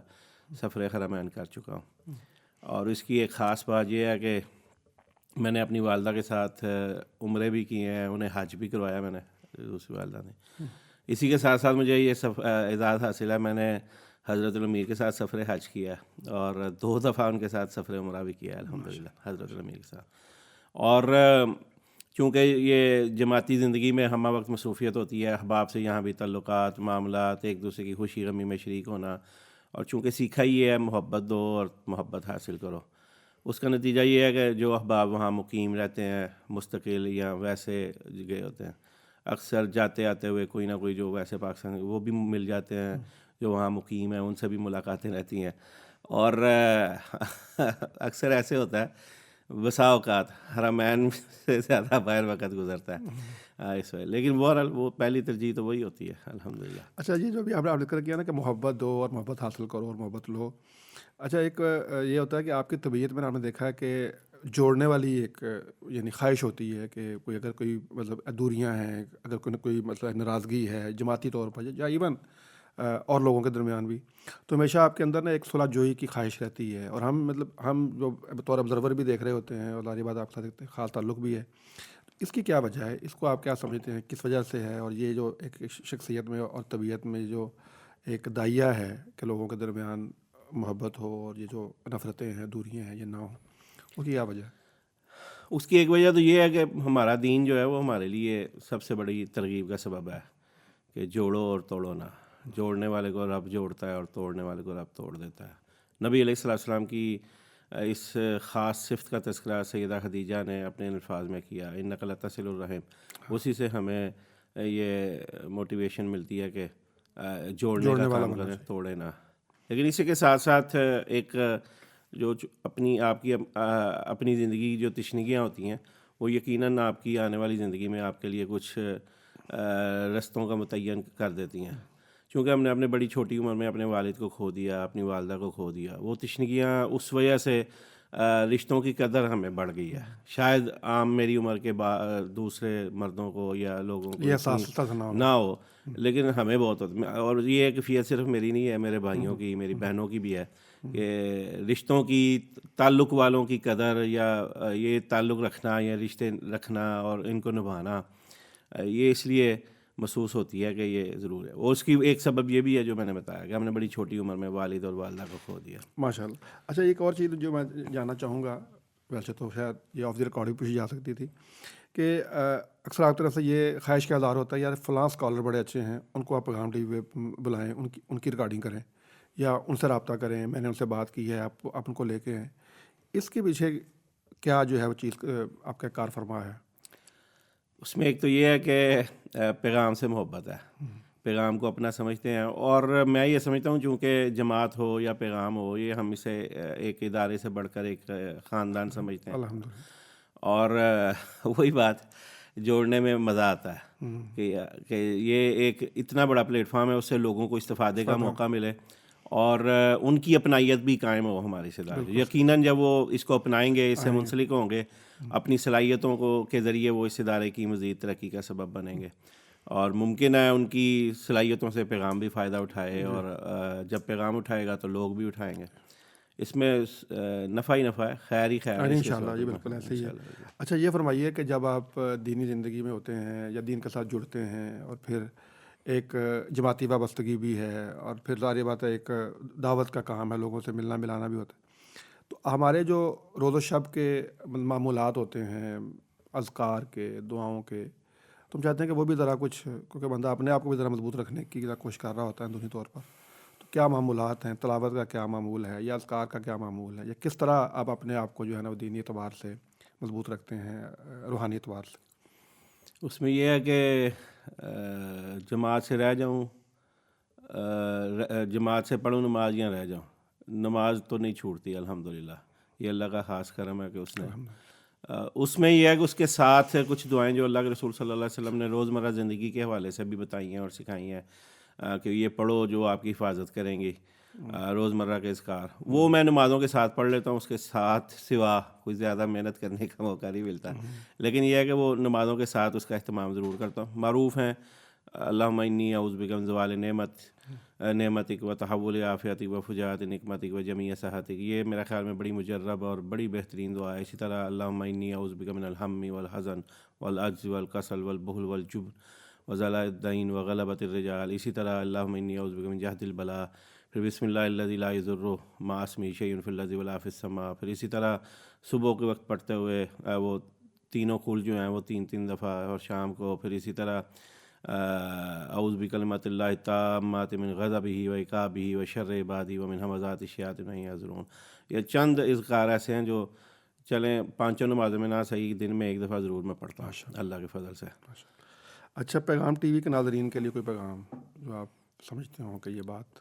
سفر حرمین کر چکا ہوں. اور اس کی ایک خاص بات یہ ہے کہ میں نے اپنی والدہ کے ساتھ عمرے بھی کیے ہیں، انہیں حج بھی کروایا میں نے، دوسری والدہ نے. اسی کے ساتھ ساتھ مجھے یہ اعزاز حاصل ہے، میں نے حضرت الامیر کے ساتھ سفر حج کیا، اور 2 دفعہ ان کے ساتھ سفر عمرہ بھی کیا ہے الحمدللہ حضرت الامیر کے ساتھ. اور چونکہ یہ جماعتی زندگی میں ہمہ وقت مصروفیت ہوتی ہے، احباب سے یہاں بھی تعلقات، معاملات، ایک دوسرے کی خوشی غمی میں شریک ہونا، اور چونکہ سیکھا ہی یہ ہے محبت دو اور محبت حاصل کرو. اس کا نتیجہ یہ ہے کہ جو احباب وہاں مقیم رہتے ہیں مستقل یا ویسے گئے ہوتے ہیں، اکثر جاتے آتے ہوئے کوئی نہ کوئی جو ویسے پاکستان وہ بھی مل جاتے ہیں جو وہاں مقیم ہیں، ان سے بھی ملاقاتیں رہتی ہیں. اور اکثر ایسے ہوتا ہے بسا اوقات حرمین سے زیادہ باہر وقت گزرتا ہے اس وجہ، لیکن وہ پہلی ترجیح تو وہی ہوتی ہے الحمدللہ. اچھا جی، جو بھی آپ نے ذکر کیا نا کہ محبت دو اور محبت حاصل کرو اور محبت لو. اچھا، ایک یہ ہوتا ہے کہ آپ کی طبیعت میں آپ نے دیکھا ہے کہ جوڑنے والی ایک یعنی خواہش ہوتی ہے کہ اگر کوئی مطلب دوریاں ہیں، اگر کوئی مطلب ناراضگی ہے جماعتی طور پر یا ایون اور لوگوں کے درمیان بھی، تو ہمیشہ آپ کے اندر نا ایک صلح جوئی کی خواہش رہتی ہے. اور ہم جو بطور آبزرور بھی دیکھ رہے ہوتے ہیں، اور ظاہر بات آپ کے ساتھ ایک خاص تعلق بھی ہے. اس کی کیا وجہ ہے؟ اس کو آپ کیا سمجھتے ہیں کس وجہ سے ہے؟ اور یہ جو ایک شخصیت میں اور طبیعت میں جو ایک دائیہ ہے کہ لوگوں کے درمیان محبت ہو اور یہ جو نفرتیں ہیں، دوریاں ہیں، یہ نہ ہو، اس کی کیا وجہ ہے؟ اس کی ایک وجہ تو یہ ہے کہ ہمارا دین جو ہے وہ ہمارے لیے سب سے بڑی ترغیب کا سبب ہے کہ جوڑو اور توڑو نہ. جوڑنے والے کو رب جوڑتا ہے اور توڑنے والے کو رب توڑ دیتا ہے. نبی علیہ السلام کی اس خاص صفت کا تذکرہ سیدہ خدیجہ نے اپنے الفاظ میں کیا، انک لتصل الرحم. اسی سے ہمیں یہ موٹیویشن ملتی ہے کہ جوڑنے کا کام کریں، توڑے نہ. لیکن اسی کے ساتھ ساتھ ایک جو اپنی زندگی کی جو تشنگیاں ہوتی ہیں وہ یقیناً آپ کی آنے والی زندگی میں آپ کے لیے کچھ رستوں کا متعین کر دیتی ہیں. چونکہ ہم نے اپنے بڑی چھوٹی عمر میں اپنے والد کو کھو دیا، اپنی والدہ کو کھو دیا، وہ تشنگیاں اس وجہ سے رشتوں کی قدر ہمیں بڑھ گئی ہے. شاید عام میری عمر کے دوسرے مردوں کو یا لوگوں کو نہ ہو، لیکن ہمیں بہت ہوتا. اور یہ کیفیت صرف میری نہیں ہے، میرے بھائیوں کی، میری بہنوں کی بھی ہے کہ رشتوں کی، تعلق والوں کی قدر، یا یہ تعلق رکھنا یا رشتے رکھنا اور ان کو نبھانا، یہ اس لیے محسوس ہوتی ہے کہ یہ ضرور ہے. اور اس کی ایک سبب یہ بھی ہے جو میں نے بتایا کہ ہم نے بڑی چھوٹی عمر میں والد اور والدہ کو کھو دیا. ماشاء اللہ. اچھا، ایک اور چیز جو میں جاننا چاہوں گا، ویسے تو شاید یہ آف دی ریکارڈنگ پوچھی جا سکتی تھی، کہ اکثر آپ کی طرف سے یہ خواہش کا اظہار ہوتا ہے یار فلاں اسکالر بڑے اچھے ہیں، ان کو آپ پیغام ٹی وی پہ بلائیں، ان کی ریکارڈنگ کریں یا ان سے رابطہ کریں، میں نے ان سے بات کی ہے، آپ ان کو لے کے آئیں. اس کے پیچھے کیا جو ہے وہ چیز آپ کا کار فرما ہے؟ اس میں ایک تو یہ ہے کہ پیغام سے محبت ہے، پیغام کو اپنا سمجھتے ہیں. اور میں یہ سمجھتا ہوں چونکہ جماعت ہو یا پیغام ہو، یہ ہم اسے ایک ادارے سے بڑھ کر ایک خاندان سمجھتے ہیں. الحمدللہ. اور وہی بات جوڑنے میں مزہ آتا ہے کہ یہ ایک اتنا بڑا پلیٹ فارم ہے، اس سے لوگوں کو استفادے کا موقع ملے. اور ان کی اپنائیت بھی قائم ہو ہمارے رشتہ دار. یقیناً جب وہ اس کو اپنائیں گے، اس سے منسلک ہوں گے، اپنی صلاحیتوں کو کے ذریعے وہ اس ادارے کی مزید ترقی کا سبب بنیں گے، اور ممکن ہے ان کی صلاحیتوں سے پیغام بھی فائدہ اٹھائے، اور جب پیغام اٹھائے گا تو لوگ بھی اٹھائیں گے. اس میں نفع ہی نفع ہے، خیر ہی خیر ہے. ان شاء اللہ جی، بالکل ایسے ہی ہے. اچھا یہ فرمائیے کہ جب آپ دینی زندگی میں ہوتے ہیں یا دین کے ساتھ جڑتے ہیں، اور پھر ایک جماعتی وابستگی بھی ہے، اور پھر ظاہر بات ہے ایک دعوت کا کام ہے، لوگوں سے ملنا ملانا بھی ہوتا ہے، تو ہمارے جو روز و شب کے معمولات ہوتے ہیں، اذکار کے، دعاؤں کے، تو ہم چاہتے ہیں کہ وہ بھی ذرا کچھ، کیونکہ بندہ اپنے آپ کو بھی ذرا مضبوط رکھنے کی ذرا کوشش کر رہا ہوتا ہے اندرونی طور پر، تو کیا معمولات ہیں، تلاوت کا کیا معمول ہے، یا اذکار کا کیا معمول ہے، یا کس طرح آپ اپنے آپ کو جو ہے نا وہ دینی اعتبار سے مضبوط رکھتے ہیں، روحانی اعتبار سے؟ اس میں یہ ہے کہ جماعت سے رہ جاؤں، جماعت سے پڑھوں نماز یا رہ جاؤں، نماز تو نہیں چھوٹتی الحمدللہ. یہ اللہ کا خاص کرم ہے کہ اس نے اس میں یہ ہے کہ اس کے ساتھ کچھ دعائیں جو اللہ کے رسول صلی اللہ علیہ وسلم نے روزمرہ زندگی کے حوالے سے بھی بتائی ہیں اور سکھائی ہیں کہ یہ پڑھو جو آپ کی حفاظت کریں گی، روزمرہ کے اذکار، وہ میں نمازوں کے ساتھ پڑھ لیتا ہوں. اس کے ساتھ سوا کوئی زیادہ محنت کرنے کا موقع نہیں ملتا، لیکن یہ ہے کہ وہ نمازوں کے ساتھ اس کا اہتمام ضرور کرتا ہوں. معروف ہیں اللہم انی اعوذ بک من زوال نعمتک و تحول عافیتک و فجاعت نقمتک و جمیع صحتک. یہ میرا خیال میں بڑی مجرب اور بڑی بہترین دعا ہے. اسی طرح اللہم انی اعوذ بک من الہم والحزن والعجز والکسل والبخل والجبن وذلاء الدین وغلبۃ الرجال. اسی طرح اللہم انی اعوذ بک من جہد البلاء. پھر بسم اللہ الذی لا یضر مع اسمہ شیء فی الارض ولا فی السماء. پھر اسی طرح صبح کے وقت پڑھتے ہوئے وہ تینوں قل جو ہیں وہ تین دفعہ، اور شام کو پھر اسی طرح اعوذ بکلمات اللہ التامات من غضبہ و عقابہ و شر عبادہ و من ہمزات الشیاطین ان یحضرون. یہ چند اذکار ایسے ہیں جو چلیں پانچوں نمازوں میں نہ صحیح، دن میں ایک دفعہ ضرور میں پڑھتا ہوں اللہ کے فضل سے. اچھا، پیغام ٹی وی کے ناظرین کے لیے کوئی پیغام جو آپ سمجھتے ہوں کہ یہ بات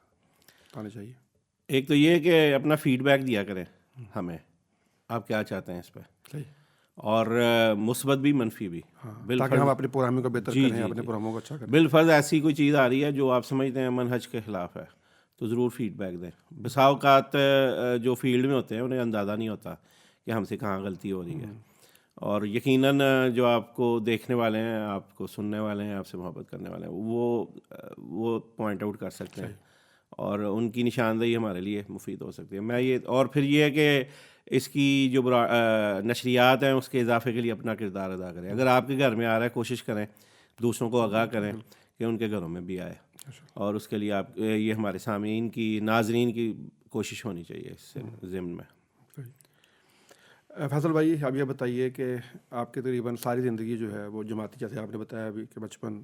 بتانا چاہیے؟ ایک تو یہ کہ اپنا فیڈ بیک دیا کریں ہمیں، آپ کیا چاہتے ہیں اس پہ، صحیح، اور مثبت بھی منفی بھی. تاکہ ہم اپنے پروگراموں کو بہتر کریں، اپنے پروگراموں کو اچھا کریں. بالفرض ایسی کوئی چیز آ رہی ہے جو آپ سمجھتے ہیں منہج کے خلاف ہے تو ضرور فیڈ بیک دیں. بسا اوقات جو فیلڈ میں ہوتے ہیں انہیں اندازہ نہیں ہوتا کہ ہم سے کہاں غلطی ہو رہی ہے، اور یقیناً جو آپ کو دیکھنے والے ہیں، آپ کو سننے والے ہیں، آپ سے محبت کرنے والے ہیں، وہ پوائنٹ آؤٹ کر سکتے ہیں، اور ان کی نشاندہی ہمارے لیے مفید ہو سکتی ہے. میں یہ، اور پھر یہ ہے کہ اس کی جو نشریات ہیں اس کے اضافے کے لیے اپنا کردار ادا کریں. اگر آپ کے گھر میں آ رہا ہے، کوشش کریں دوسروں کو آگاہ کریں کہ ان کے گھروں میں بھی آئے، اور اس کے لیے آپ، یہ ہمارے سامعین کی، ناظرین کی کوشش ہونی چاہیے اس سے ضمن میں. فیصل بھائی، اب یہ بتائیے کہ آپ کی تقریباً ساری زندگی جو ہے وہ جماعتی، جیسے آپ نے بتایا ابھی کہ بچپن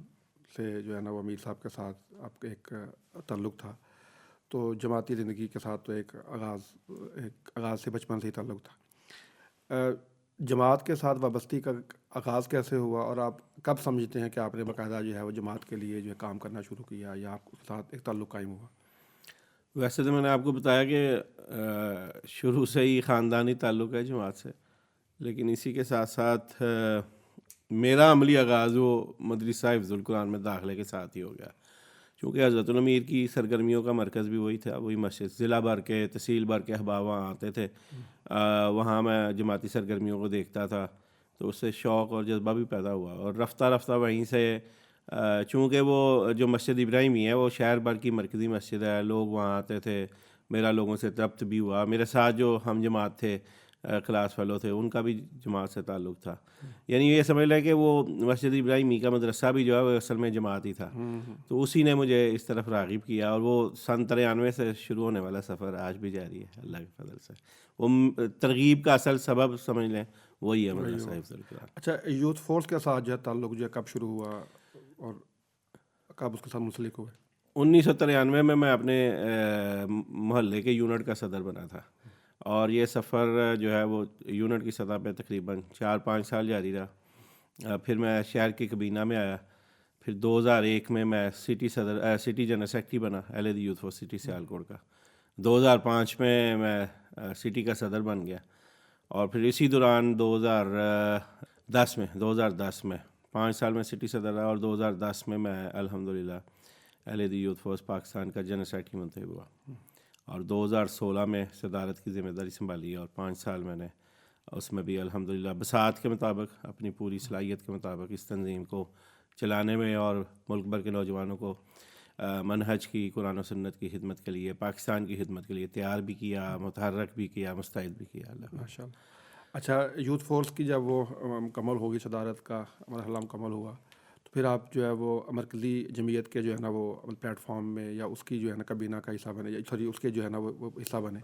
سے جو ہے نا وہ امیر صاحب کے ساتھ آپ کا ایک تعلق تھا، تو جماعتی زندگی کے ساتھ تو ایک آغاز سے بچپن سے ہی تعلق تھا. جماعت کے ساتھ وابستگی کا آغاز کیسے ہوا، اور آپ کب سمجھتے ہیں کہ آپ نے باقاعدہ جو ہے وہ جماعت کے لیے جو ہے کام کرنا شروع کیا، یا آپ کے ساتھ ایک تعلق قائم ہوا؟ ویسے تو میں نے آپ کو بتایا کہ شروع سے ہی خاندانی تعلق ہے جماعت سے، لیکن اسی کے ساتھ ساتھ میرا عملی آغاز وہ مدرسہ حفظ القرآن میں داخلے کے ساتھ ہی ہو گیا، چونکہ حضرت الامیر کی سرگرمیوں کا مرکز بھی وہی تھا، وہی مسجد. ضلع بھر کے، تحصیل بھر کے احباب وہاں آتے تھے، وہاں میں جماعتی سرگرمیوں کو دیکھتا تھا، تو اس سے شوق اور جذبہ بھی پیدا ہوا. اور رفتہ رفتہ وہیں سے، چونکہ وہ جو مسجد ابراہیمی ہے وہ شہر بھر کی مرکزی مسجد ہے، لوگ وہاں آتے تھے، میرا لوگوں سے ربط بھی ہوا. میرے ساتھ جو ہم جماعت تھے، کلاس فیلو تھے، ان کا بھی جماعت سے تعلق تھا. یعنی یہ سمجھ لیں کہ وہ مسجد ابراہیمی کا مدرسہ بھی جو ہے وہ اصل میں جماعت ہی تھا. تو اسی نے مجھے اس طرف راغب کیا، اور وہ سن 93 سے شروع ہونے والا سفر آج بھی جاری ہے اللہ کے فضل سے. وہ ترغیب کا اصل سبب سمجھ لیں وہی ہے مدرسہ حفظ القرآن. اچھا، یوتھ فورس کے ساتھ جو ہے تعلق جو ہے کب شروع ہوا، اور کب اس کے ساتھ منسلک ہوئے؟ 1993 میں اپنے محلے کے یونٹ کا صدر بنا تھا، اور یہ سفر جو ہے وہ یونٹ کی سطح پہ تقریباً 4-5 سال جاری رہا. پھر میں شہر کی کابینہ میں آیا. پھر 2001 میں سٹی جنرل سیکرٹری بنا اہل یوتھ فورس سٹی سیالکوٹ کا. 2005 میں سٹی کا صدر بن گیا، اور پھر اسی دوران 2010 میں 5 سال میں سٹی صدر رہا، اور 2010 میں الحمدللہ اہل یوتھ فورس پاکستان کا جنرل سیکرٹری منتخب ہوا. اور 2016 میں صدارت کی ذمہ داری سنبھالی اور 5 سال میں نے اس میں بھی الحمدللہ بساط کے مطابق اپنی پوری صلاحیت کے مطابق اس تنظیم کو چلانے میں اور ملک بھر کے نوجوانوں کو منہج کی، قرآن و سنت کی خدمت کے لیے، پاکستان کی خدمت کے لیے تیار بھی کیا، متحرک بھی کیا، مستعد بھی کیا. اللہ ماشاء اللہ. اچھا، یوتھ فورس کی جب وہ مکمل ہوگی، صدارت کا مرحلہ مکمل ہوا، تو پھر آپ جو ہے وہ مرکزی جمعیت کے جو ہے نا وہ پلیٹ فارم میں یا اس کی جو ہے نا کابینہ کا حصہ بنے، سوری اس کے جو ہے نا وہ حصہ بنے.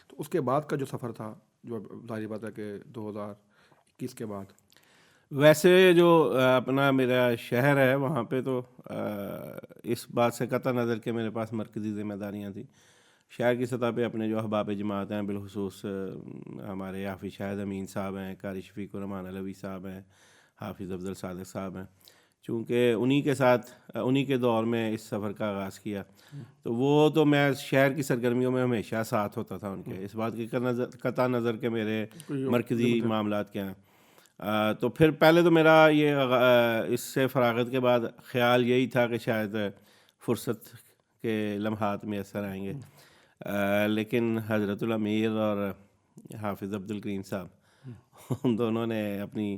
تو اس کے بعد کا جو سفر تھا، جو ظاہر بات ہے کہ 2021 کے بعد. ویسے جو اپنا میرا شہر ہے وہاں پہ تو اس بات سے قطع نظر کہ میرے پاس مرکزی ذمہ داریاں تھیں. شہر کی سطح پہ اپنے جو احباب جماعت ہیں، بالخصوص ہمارے حافظ شاہد امین صاحب ہیں، قاری شفیق الرحمان علوی صاحب ہیں، حافظ افضل صادق صاحب ہیں، چونکہ انہی کے ساتھ انہی کے دور میں اس سفر کا آغاز کیا، تو وہ تو میں شہر کی سرگرمیوں میں ہمیشہ ساتھ ہوتا تھا ان کے، اس بات کی قطع نظر کہ میرے مرکزی معاملات کیا ہیں. تو پھر پہلے تو میرا یہ اس سے فراغت کے بعد خیال یہی تھا کہ شاید فرصت کے لمحات میسر آئیں گے، لیکن حضرت الامیر اور حافظ عبدالکریم صاحب ان دونوں نے اپنی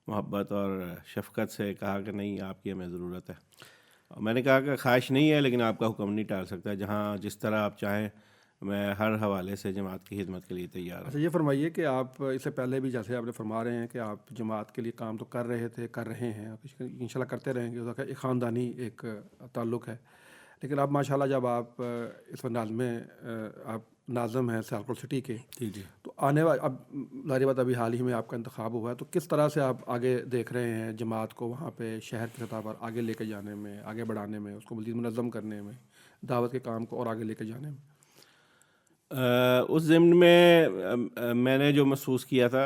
محبت اور شفقت سے کہا کہ نہیں، آپ کی ہمیں ضرورت ہے. اور میں نے کہا کہ خواہش نہیں ہے، لیکن آپ کا حکم نہیں ٹال سکتا، جہاں جس طرح آپ چاہیں میں ہر حوالے سے جماعت کی خدمت کے لیے تیار ہوں. اچھا، یہ فرمائیے کہ آپ اس سے پہلے بھی جیسے آپ نے فرما رہے ہیں کہ آپ جماعت کے لیے کام تو کر رہے تھے، کر رہے ہیں، انشاءاللہ کرتے رہیں گے، اس کا ایک خاندانی ایک تعلق ہے. لیکن اب ماشاءاللہ جب آپ اس وقت آپ ناظم ہیں سیالکوٹ سٹی کے، جی تو آنے والے اب ظاہر بات ابھی حال ہی میں آپ کا انتخاب ہوا ہے، تو کس طرح سے آپ آگے دیکھ رہے ہیں جماعت کو وہاں پہ شہر کی سطح پر آگے لے کے جانے میں، آگے بڑھانے میں، اس کو مزید منظم کرنے میں، دعوت کے کام کو اور آگے لے کے جانے میں؟ اس ضمن میں میں نے جو محسوس کیا تھا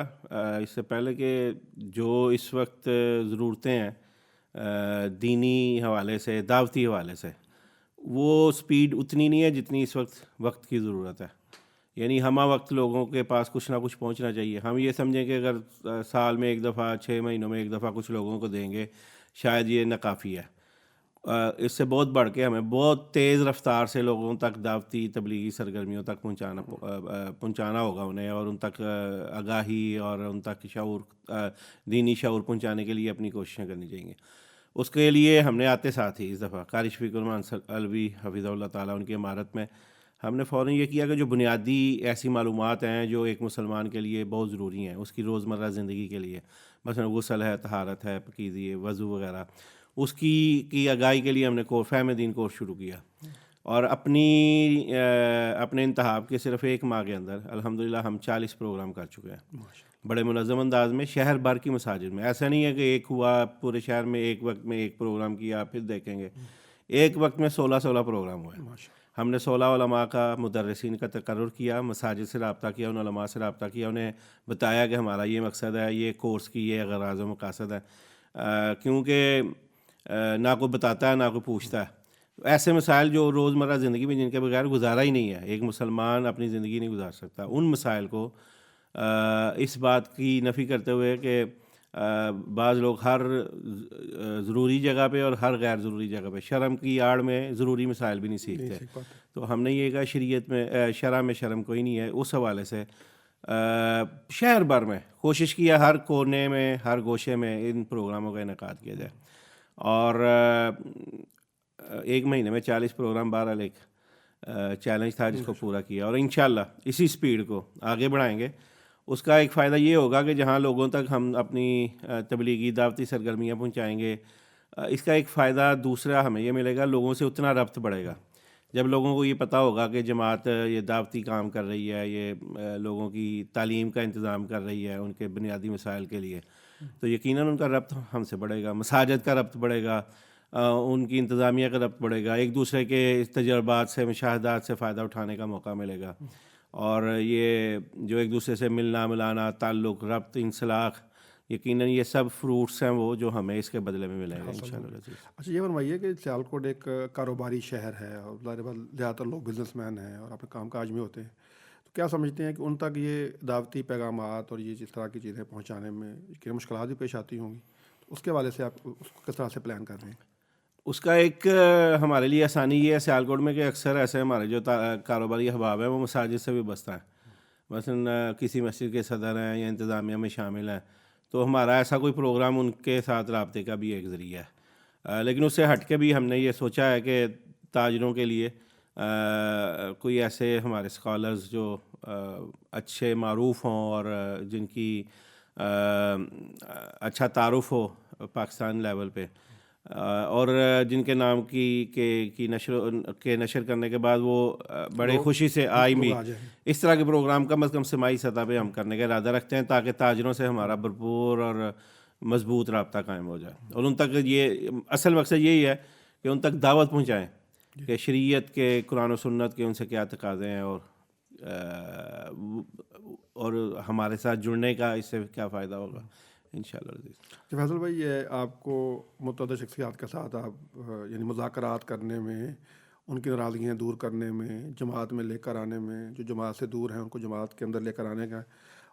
اس سے پہلے کہ جو اس وقت ضرورتیں ہیں دینی حوالے سے، دعوتی حوالے سے، وہ سپیڈ اتنی نہیں ہے جتنی اس وقت کی ضرورت ہے. یعنی ہمہ وقت لوگوں کے پاس کچھ نہ کچھ پہنچنا چاہیے. ہم یہ سمجھیں کہ اگر سال میں ایک دفعہ، 6 مہینوں میں ایک دفعہ کچھ لوگوں کو دیں گے شاید یہ ناکافی ہے. اس سے بہت بڑھ کے ہمیں بہت تیز رفتار سے لوگوں تک دعوتی تبلیغی سرگرمیوں تک پہنچانا ہوگا انہیں، اور ان تک آگاہی اور ان تک شعور، دینی شعور پہنچانے کے لیے اپنی کوششیں کرنی چاہیے. اس کے لیے ہم نے آتے ساتھ ہی اس دفعہ قاری شفیق الرحمان علوی حفظہ اللہ تعالیٰ ان کی عمارت میں ہم نے فوراً یہ کیا کہ جو بنیادی ایسی معلومات ہیں جو ایک مسلمان کے لیے بہت ضروری ہیں اس کی روزمرہ زندگی کے لیے، مثلا غسل ہے، طہارت ہے، پاکیزگی ہے، وضو وغیرہ، اس کی آگاہی کے لیے ہم نے فہم دین کورس شروع کیا. اور اپنے انتخاب کے صرف 1 ماہ کے اندر الحمدللہ ہم 40 پروگرام کر چکے ہیں بڑے منظم انداز میں شہر بھر کی مساجد میں. ایسا نہیں ہے کہ ایک ہوا پورے شہر میں ایک وقت میں ایک پروگرام کیا پھر دیکھیں گے. ایک وقت میں 16 پروگرام ہوئے. ہم نے 16 علماء کا، مدرسین کا تقرر کیا، مساجد سے رابطہ کیا، ان علماء سے رابطہ کیا، انہیں بتایا کہ ہمارا یہ مقصد ہے، یہ کورس کی یہ غراض و مقاصد ہے، کیونکہ نہ کوئی بتاتا ہے نہ کوئی پوچھتا ہے. ایسے مسائل جو روزمرہ زندگی میں جن کے بغیر گزارا ہی نہیں ہے، ایک مسلمان اپنی زندگی نہیں گزار سکتا، ان مسائل کو اس بات کی نفی کرتے ہوئے کہ بعض لوگ ہر ضروری جگہ پہ اور ہر غیر ضروری جگہ پہ شرم کی آڑ میں ضروری مسائل بھی نہیں سیکھتے. تو ہم نے یہ کہا شریعت میں، شرع میں شرم کوئی نہیں ہے. اس حوالے سے شہر بھر میں کوشش کیا ہر کونے میں، ہر گوشے میں ان پروگراموں کا انعقاد کیا جائے. اور 1 مہینے میں 40 پروگرام، بہرحال ایک چیلنج تھا جس کو پورا کیا، اور انشاءاللہ اسی سپیڈ کو آگے بڑھائیں گے. اس کا ایک فائدہ یہ ہوگا کہ جہاں لوگوں تک ہم اپنی تبلیغی دعوتی سرگرمیاں پہنچائیں گے، اس کا ایک فائدہ دوسرا ہمیں یہ ملے گا، لوگوں سے اتنا ربط بڑھے گا. جب لوگوں کو یہ پتہ ہوگا کہ جماعت یہ دعوتی کام کر رہی ہے، یہ لوگوں کی تعلیم کا انتظام کر رہی ہے ان کے بنیادی مسائل کے لیے، تو یقیناً ان کا ربط ہم سے بڑھے گا، مساجد کا ربط بڑھے گا، ان کی انتظامیہ کا ربط بڑھے گا، ایک دوسرے کے تجربات سے، مشاہدات سے فائدہ اٹھانے کا موقع ملے گا. اور یہ جو ایک دوسرے سے ملنا ملانا، تعلق، ربط، انسلاخ، یقیناً یہ سب فروٹس ہیں وہ جو ہمیں اس کے بدلے میں ملیں گے انشاءاللہ. اچھا، یہ فرمائیے کہ سیالکوٹ ایک کاروباری شہر ہے اور زیادہ تر لوگ بزنس مین ہیں اور اپنے کام کاج میں ہوتے ہیں، تو کیا سمجھتے ہیں کہ ان تک یہ دعوتی پیغامات اور یہ جس طرح کی چیزیں پہنچانے میں مشکلات بھی پیش آتی ہوں گی، تو اس کے حوالے سے آپ اس کو کس طرح سے پلان کر رہے ہیں؟ اس کا ایک ہمارے لیے آسانی یہ ہے سیالکوٹ میں کہ اکثر ایسے ہمارے جو کاروباری احباب ہیں وہ مساجد سے بھی بستہ ہیں، مثلا کسی مسجد کے صدر ہیں یا انتظامیہ میں شامل ہیں، تو ہمارا ایسا کوئی پروگرام ان کے ساتھ رابطے کا بھی ایک ذریعہ ہے۔ لیکن اس سے ہٹ کے بھی ہم نے یہ سوچا ہے کہ تاجروں کے لیے کوئی ایسے ہمارے اسکالرز جو اچھے معروف ہوں اور جن کی اچھا تعارف ہو پاکستان لیول پہ، اور جن کے نام کی نشر کرنے کے بعد وہ بڑے خوشی سے آئی بھی، اس طرح کے پروگرام کم از کم سماجی سطح پہ ہم کرنے کا ارادہ رکھتے ہیں تاکہ تاجروں سے ہمارا بھرپور اور مضبوط رابطہ قائم ہو جائے، اور ان تک یہ اصل مقصد یہی ہے کہ ان تک دعوت پہنچائیں کہ شریعت کے، قرآن و سنت کے ان سے کیا تقاضے ہیں، اور ہمارے ساتھ جڑنے کا اس سے کیا فائدہ ہوگا انشاءاللہ عزیز۔ فیصل بھائی، یہ آپ کو متعدد شخصیات کے ساتھ آپ یعنی مذاکرات کرنے میں، ان کی ناراضگیاں دور کرنے میں، جماعت میں لے کر آنے میں، جو جماعت سے دور ہیں ان کو جماعت کے اندر لے کر آنے کا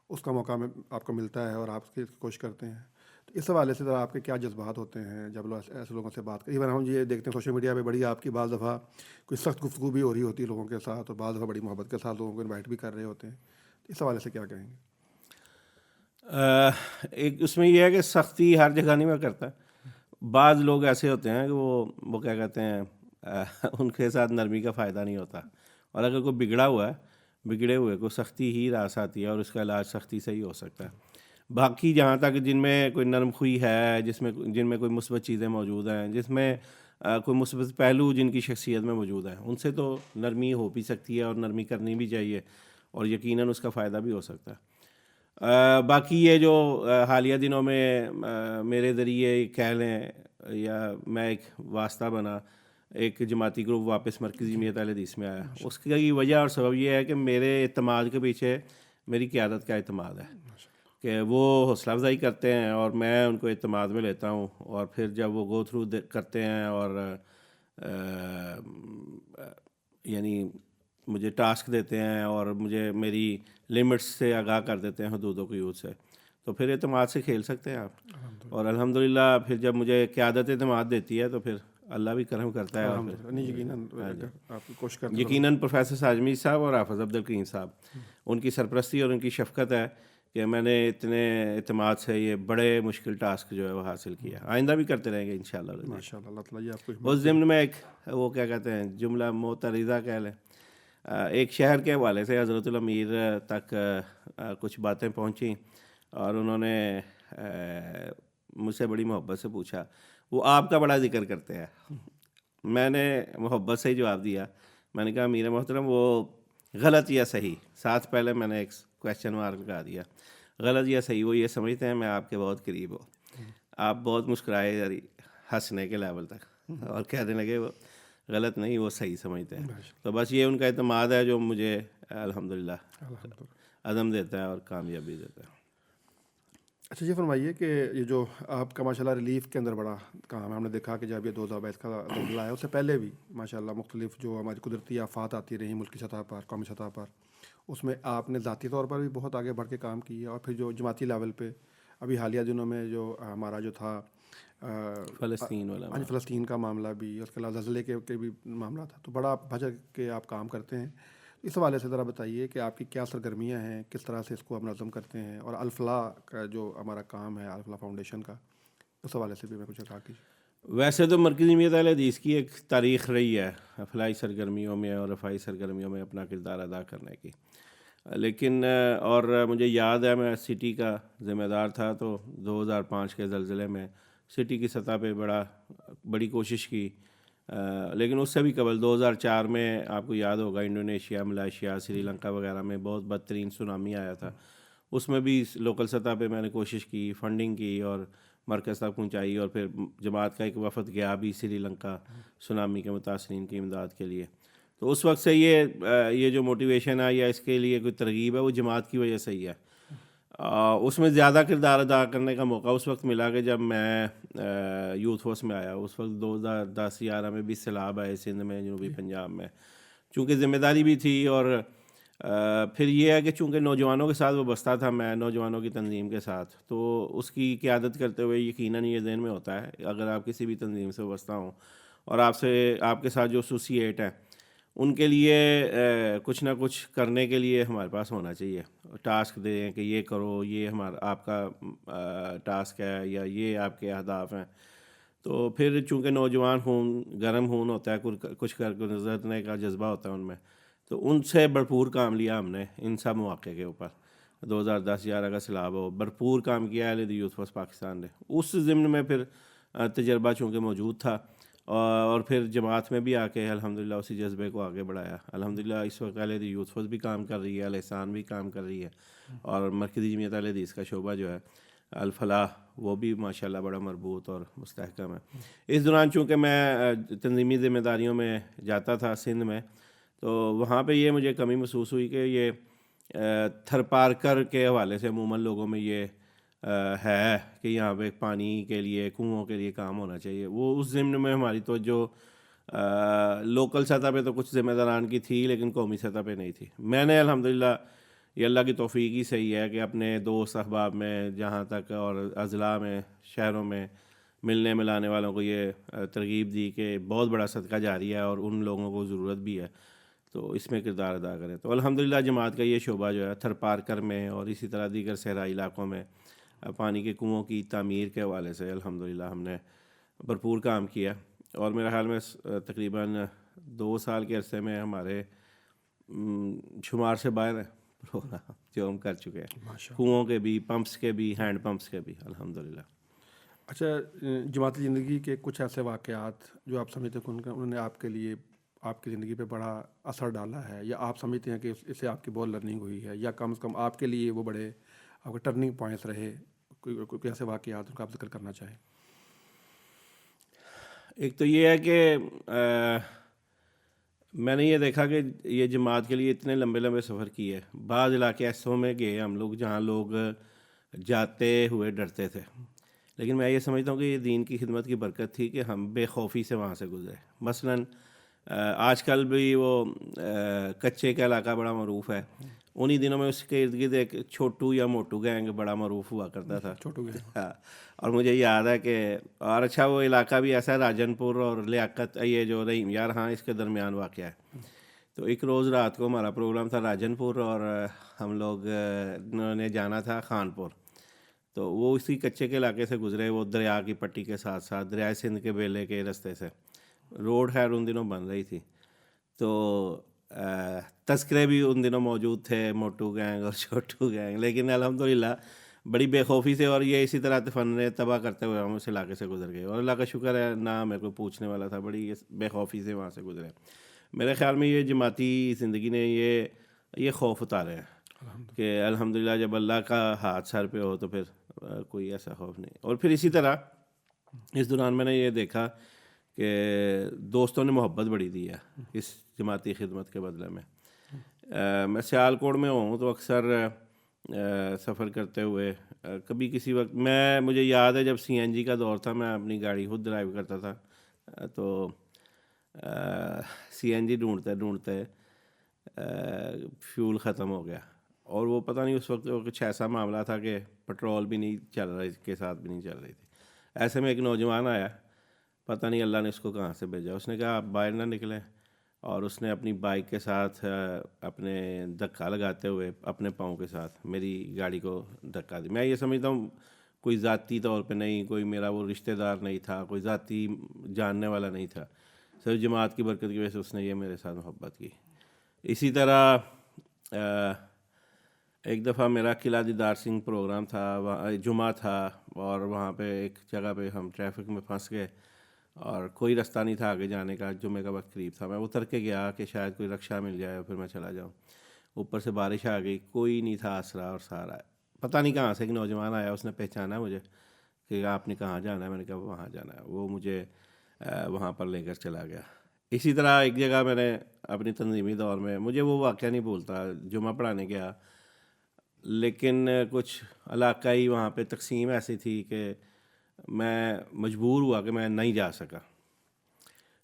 اس کا موقع میں آپ کو ملتا ہے اور آپ اس کی کوشش کرتے ہیں، تو اس حوالے سے ذرا آپ کے کیا جذبات ہوتے ہیں جب لوگ ایسے لوگوں سے بات کریں؟ ایون ہم یہ دیکھتے ہیں سوشل میڈیا پہ بڑی آپ کی بعض دفعہ کوئی سخت گفتگو بھی ہو رہی ہوتی ہے لوگوں کے ساتھ، اور بعض دفعہ بڑی محبت کے ساتھ لوگوں کو انوائٹ بھی کر رہے ہوتے ہیں، اس حوالے سے کیا کہیں گے؟ ایک اس میں یہ ہے کہ سختی ہر جگہ نہیں میں کرتا، بعض لوگ ایسے ہوتے ہیں کہ وہ کیا کہتے ہیں ان کے ساتھ نرمی کا فائدہ نہیں ہوتا، اور اگر کوئی بگڑا ہوا ہے، بگڑے ہوئے کو سختی ہی راس آتی ہے اور اس کا علاج سختی سے ہی ہو سکتا ہے۔ باقی جہاں تک جن میں کوئی نرم خوئی ہے، جن میں کوئی مثبت چیزیں موجود ہیں، جس میں کوئی مثبت پہلو جن کی شخصیت میں موجود ہیں، ان سے تو نرمی ہو بھی سکتی ہے اور نرمی کرنی بھی چاہیے، اور یقیناً اس کا فائدہ بھی ہو سکتا ہے۔ باقی یہ جو حالیہ دنوں میں میرے ذریعے کہہ لیں یا میں ایک واسطہ بنا، ایک جماعتی گروپ واپس مرکزی جمعیت اہل حدیث میں آیا، اس کی وجہ اور سبب یہ ہے کہ میرے اعتماد کے پیچھے میری قیادت کا اعتماد ہے کہ وہ حوصلہ افزائی کرتے ہیں اور میں ان کو اعتماد میں لیتا ہوں، اور پھر جب وہ گو تھرو کرتے ہیں اور یعنی مجھے ٹاسک دیتے ہیں اور مجھے میری لمٹس سے آگاہ کر دیتے ہیں، حدود و قیود سے، تو پھر اعتماد سے کھیل سکتے ہیں آپ، اور الحمدللہ پھر جب مجھے قیادت اعتماد دیتی ہے تو پھر اللہ بھی کرم کرتا ہے، اور پھر آپ کی کوشش کرتے یقیناً پروفیسر ساجمی صاحب اور حافظ عبدالکریم صاحب، ان کی سرپرستی اور ان کی شفقت ہے کہ میں نے اتنے اعتماد سے یہ بڑے مشکل ٹاسک جو ہے وہ حاصل کیا، آئندہ بھی کرتے رہیں گے انشاءاللہ۔ ماشاء اللہ، اللہ تعالیٰ یہ آپ کو اس ضمن میں ایک وہ کیا کہتے ہیں جملہ معترضہ کہہ لیں، ایک شہر کے حوالے سے حضرت الامیر تک کچھ باتیں پہنچیں اور انہوں نے مجھ سے بڑی محبت سے پوچھا، وہ آپ کا بڑا ذکر کرتے ہیں۔ میں نے محبت سے ہی جواب دیا، میں نے کہا امیر محترم وہ غلط یا صحیح، ساتھ پہلے میں نے ایک کویشچن مارک لگا دیا، غلط یا صحیح وہ یہ سمجھتے ہیں میں آپ کے بہت قریب ہوں۔ آپ بہت مسکرائے ہنسنے کے لیول تک، اور کہنے لگے وہ غلط نہیں، وہ صحیح سمجھتے ہیں۔ تو بس یہ ان کا اعتماد ہے جو مجھے الحمدللہ عزم دیتا ہے اور کامیابی دیتا ہے۔ اچھا یہ فرمائیے کہ یہ جو آپ کا ماشاءاللہ ریلیف کے اندر بڑا کام ہے، ہم نے دیکھا کہ جب یہ 2022 کا زلزلہ آیا اس سے پہلے بھی ماشاءاللہ مختلف جو ہماری قدرتی آفات آتی رہی ملکی سطح پر، قومی سطح پر، اس میں آپ نے ذاتی طور پر بھی بہت آگے بڑھ کے کام کیا، اور پھر جو جماعتی لیول پہ ابھی حالیہ دنوں میں جو ہمارا جو تھا فلسطین کا معاملہ بھی، اس کے علاوہ زلزلے کے بھی معاملہ تھا، تو بڑا بھجک کے آپ کام کرتے ہیں، اس حوالے سے ذرا بتائیے کہ آپ کی کیا سرگرمیاں ہیں، کس طرح سے اس کو آپ نظم کرتے ہیں، اور الفلاح کا جو ہمارا کام ہے، الفلاح فاؤنڈیشن کا، اس حوالے سے بھی میں کچھ کہا کیجیے۔ ویسے تو مرکزی جمعیت اہل حدیث کی ایک تاریخ رہی ہے فلاحی سرگرمیوں میں اور رفاہی سرگرمیوں میں اپنا کردار ادا کرنے کی، لیکن اور مجھے یاد ہے میں سٹی کا ذمہ دار تھا، تو 2005 کے زلزلے میں سٹی کی سطح پہ بڑی کوشش کی، لیکن اس سے بھی قبل 2004 میں آپ کو یاد ہوگا انڈونیشیا، ملائیشیا، سری لنکا وغیرہ میں بہت بدترین سونامی آیا تھا، اس میں بھی لوکل سطح پہ میں نے کوشش کی، فنڈنگ کی اور مرکز تک پہنچائی، اور پھر جماعت کا ایک وفد گیا بھی سری لنکا سونامی کے متاثرین کی امداد کے لیے۔ تو اس وقت سے یہ جو موٹیویشن ہے یا اس کے لیے کوئی ترغیب ہے وہ جماعت کی وجہ سے ہی ہے۔ اس میں زیادہ کردار ادا کرنے کا موقع اس وقت ملا کہ جب میں یوتھ فورس میں آیا، اس وقت 2010-11 میں بھی سیلاب آئے سندھ میں، جنوبی پنجاب میں، چونکہ ذمہ داری بھی تھی اور پھر یہ ہے کہ چونکہ نوجوانوں کے ساتھ وابستہ تھا میں، نوجوانوں کی تنظیم کے ساتھ، تو اس کی قیادت کرتے ہوئے یقیناً یہ ذہن میں ہوتا ہے اگر آپ کسی بھی تنظیم سے وابستہ ہوں اور آپ کے ساتھ جو ایسوسیٹ ہیں ان کے لیے کچھ نہ کچھ کرنے کے لیے ہمارے پاس ہونا چاہیے، ٹاسک دیں کہ یہ کرو، یہ آپ کا ٹاسک ہے یا یہ آپ کے اہداف ہیں. تو پھر چونکہ نوجوان گرم خون ہوتا ہے، کچھ کر کے نظرنے کا جذبہ ہوتا ہے ان میں، تو ان سے بھرپور کام لیا ہم نے ان سب مواقع کے اوپر. 2010-11 کا سیلاب ہو، بھرپور کام کیا ہے اہل یوتھ فورس پاکستان نے. اس ضمن میں پھر تجربہ چونکہ موجود تھا اور پھر جماعت میں بھی آ کے الحمدللہ اسی جذبے کو آگے بڑھایا. الحمدللہ اس وقت اہل یوتھ فورس بھی کام کر رہی ہے، الاحسان بھی کام کر رہی ہے، اور مرکزی جمعیت اہل حدیث کا شعبہ جو ہے الفلاح وہ بھی ماشاءاللہ بڑا مربوط اور مستحکم ہے. اس دوران چونکہ میں تنظیمی ذمہ داریوں میں جاتا تھا سندھ میں، تو وہاں پہ یہ مجھے کمی محسوس ہوئی کہ یہ تھر پارکر کے حوالے سے عموماً لوگوں میں یہ ہے کہ یہاں پہ پانی کے لیے، کنوؤں کے لیے کام ہونا چاہیے. وہ اس ضمن میں ہماری توجہ لوکل سطح پہ تو کچھ ذمہ داران کی تھی لیکن قومی سطح پہ نہیں تھی. میں نے الحمدللہ یہ اللہ کی توفیق ہی صحیح ہے کہ اپنے دوست احباب میں جہاں تک اور اضلاع میں، شہروں میں ملنے ملانے والوں کو یہ ترغیب دی کہ بہت بڑا صدقہ جاری ہے اور ان لوگوں کو ضرورت بھی ہے، تو اس میں کردار ادا کریں. تو الحمدللہ جماعت کا یہ شعبہ جو ہے تھر پارکر میں اور اسی طرح دیگر صحرائی علاقوں میں پانی کے کنوؤں کی تعمیر کے حوالے سے الحمدللہ ہم نے بھرپور کام کیا. اور میرے خیال میں تقریباً 2 سال کے عرصے میں ہمارے شمار سے باہر ہے پروگرام جو ہم کر چکے ہیں، کنوؤں کے بھی، پمپس کے بھی، ہینڈ پمپس کے بھی الحمدللہ. اچھا، جماعتی زندگی کے کچھ ایسے واقعات جو آپ سمجھتے ہیں کہ انہوں نے آپ کے لیے، آپ کی زندگی پہ بڑا اثر ڈالا ہے، یا آپ سمجھتے ہیں کہ اس سے آپ کی بہت لرننگ ہوئی ہے، یا کم از کم آپ کے لیے وہ بڑے آپ کے ٹرننگ پوائنٹس رہے، کوئی ایسے واقعات ان کا آپ ذکر کرنا چاہیں؟ ایک تو یہ ہے کہ میں نے یہ دیکھا کہ یہ جماعت کے لیے اتنے لمبے لمبے سفر کیے. بعض علاقے ایسوں میں گئے ہم لوگ جہاں لوگ جاتے ہوئے ڈرتے تھے، لیکن میں یہ سمجھتا ہوں کہ یہ دین کی خدمت کی برکت تھی کہ ہم بے خوفی سے وہاں سے گزرے. مثلاً آج کل بھی وہ کچے کا علاقہ بڑا معروف ہے، انہی دنوں میں اس کے ارد گرد ایک چھوٹو یا موٹو گینگ بڑا معروف ہوا کرتا تھا. چھوٹو گینگ. اور مجھے یاد ہے کہ اور اچھا وہ علاقہ بھی ایسا ہے، راجن پور اور لیاقت، یہ جو رحیم یار ہاں اس کے درمیان واقع ہے. تو ایک روز رات کو ہمارا پروگرام تھا راجن پور اور ہم لوگ نے جانا تھا خان پور. تو وہ اسی کچے کے علاقے سے گزرے، وہ دریا کی پٹی کے ساتھ ساتھ دریائے سندھ کے بیلے کے رستے سے. روڈ خیر ان دنوں بن رہی تھی، تو تذکرے بھی ان دنوں موجود تھے، موٹو گینگ اور چھوٹو گینگ، لیکن الحمدللہ بڑی بے خوفی سے، اور یہ اسی طرح طوفان تباہ کرتے ہوئے ہم اس علاقے سے گزر گئے. اور اللہ کا شکر ہے نہ میرے کو پوچھنے والا تھا، بڑی بے خوفی سے وہاں سے گزرے. میرے خیال میں یہ جماعتی زندگی نے یہ خوف اتارے ہیں کہ الحمدللہ جب اللہ کا ہاتھ سر پہ ہو تو پھر کوئی ایسا خوف نہیں. اور پھر اسی طرح اس دوران میں نے یہ دیکھا کہ دوستوں نے محبت بڑی دی ہے اس جماعتی خدمت کے بدلے میں. میں سیالکوٹ میں ہوں تو اکثر سفر کرتے ہوئے کبھی کسی وقت مجھے یاد ہے جب CNG کا دور تھا، میں اپنی گاڑی خود ڈرائیو کرتا تھا، تو CNG ڈھونڈتے فیول ختم ہو گیا. اور وہ پتہ نہیں اس وقت کچھ ایسا معاملہ تھا کہ پٹرول بھی نہیں چل رہی کے ساتھ بھی نہیں چل رہی تھی. ایسے میں ایک نوجوان آیا، پتہ نہیں اللہ نے اس کو کہاں سے بھیجا. اس نے کہا آپ باہر نہ نکلیں، اور اس نے اپنی بائک کے ساتھ اپنے دھکا لگاتے ہوئے اپنے پاؤں کے ساتھ میری گاڑی کو دھکا دی. میں یہ سمجھتا ہوں کوئی ذاتی طور پہ نہیں، کوئی میرا وہ رشتہ دار نہیں تھا، کوئی ذاتی جاننے والا نہیں تھا، صرف جماعت کی برکت کی وجہ سے اس نے یہ میرے ساتھ محبت کی. اسی طرح ایک دفعہ میرا قلعہ دیدار سنگھ پروگرام تھا، جمعہ تھا، اور وہاں پہ ایک جگہ پہ ہم ٹریفک میں پھنس گئے اور کوئی رستہ نہیں تھا آگے جانے کا. جمعے کا وقت قریب تھا، میں اتر کے گیا کہ شاید کوئی رکشہ مل جائے اور پھر میں چلا جاؤں. اوپر سے بارش آ گئی، کوئی نہیں تھا آسرا اور سہارا. پتہ نہیں کہاں سے ایک نوجوان آیا، اس نے پہچانا مجھے کہ آپ نے کہاں جانا ہے. میں نے کہا وہاں جانا ہے. وہ مجھے وہاں پر لے کر چلا گیا. اسی طرح ایک جگہ میں نے اپنی تنظیمی دور میں، مجھے وہ واقعہ نہیں بھولتا، جمعہ پڑھانے گیا، لیکن کچھ علاقائی وہاں پہ تقسیم ایسی تھی کہ میں مجبور ہوا کہ میں نہیں جا سکا.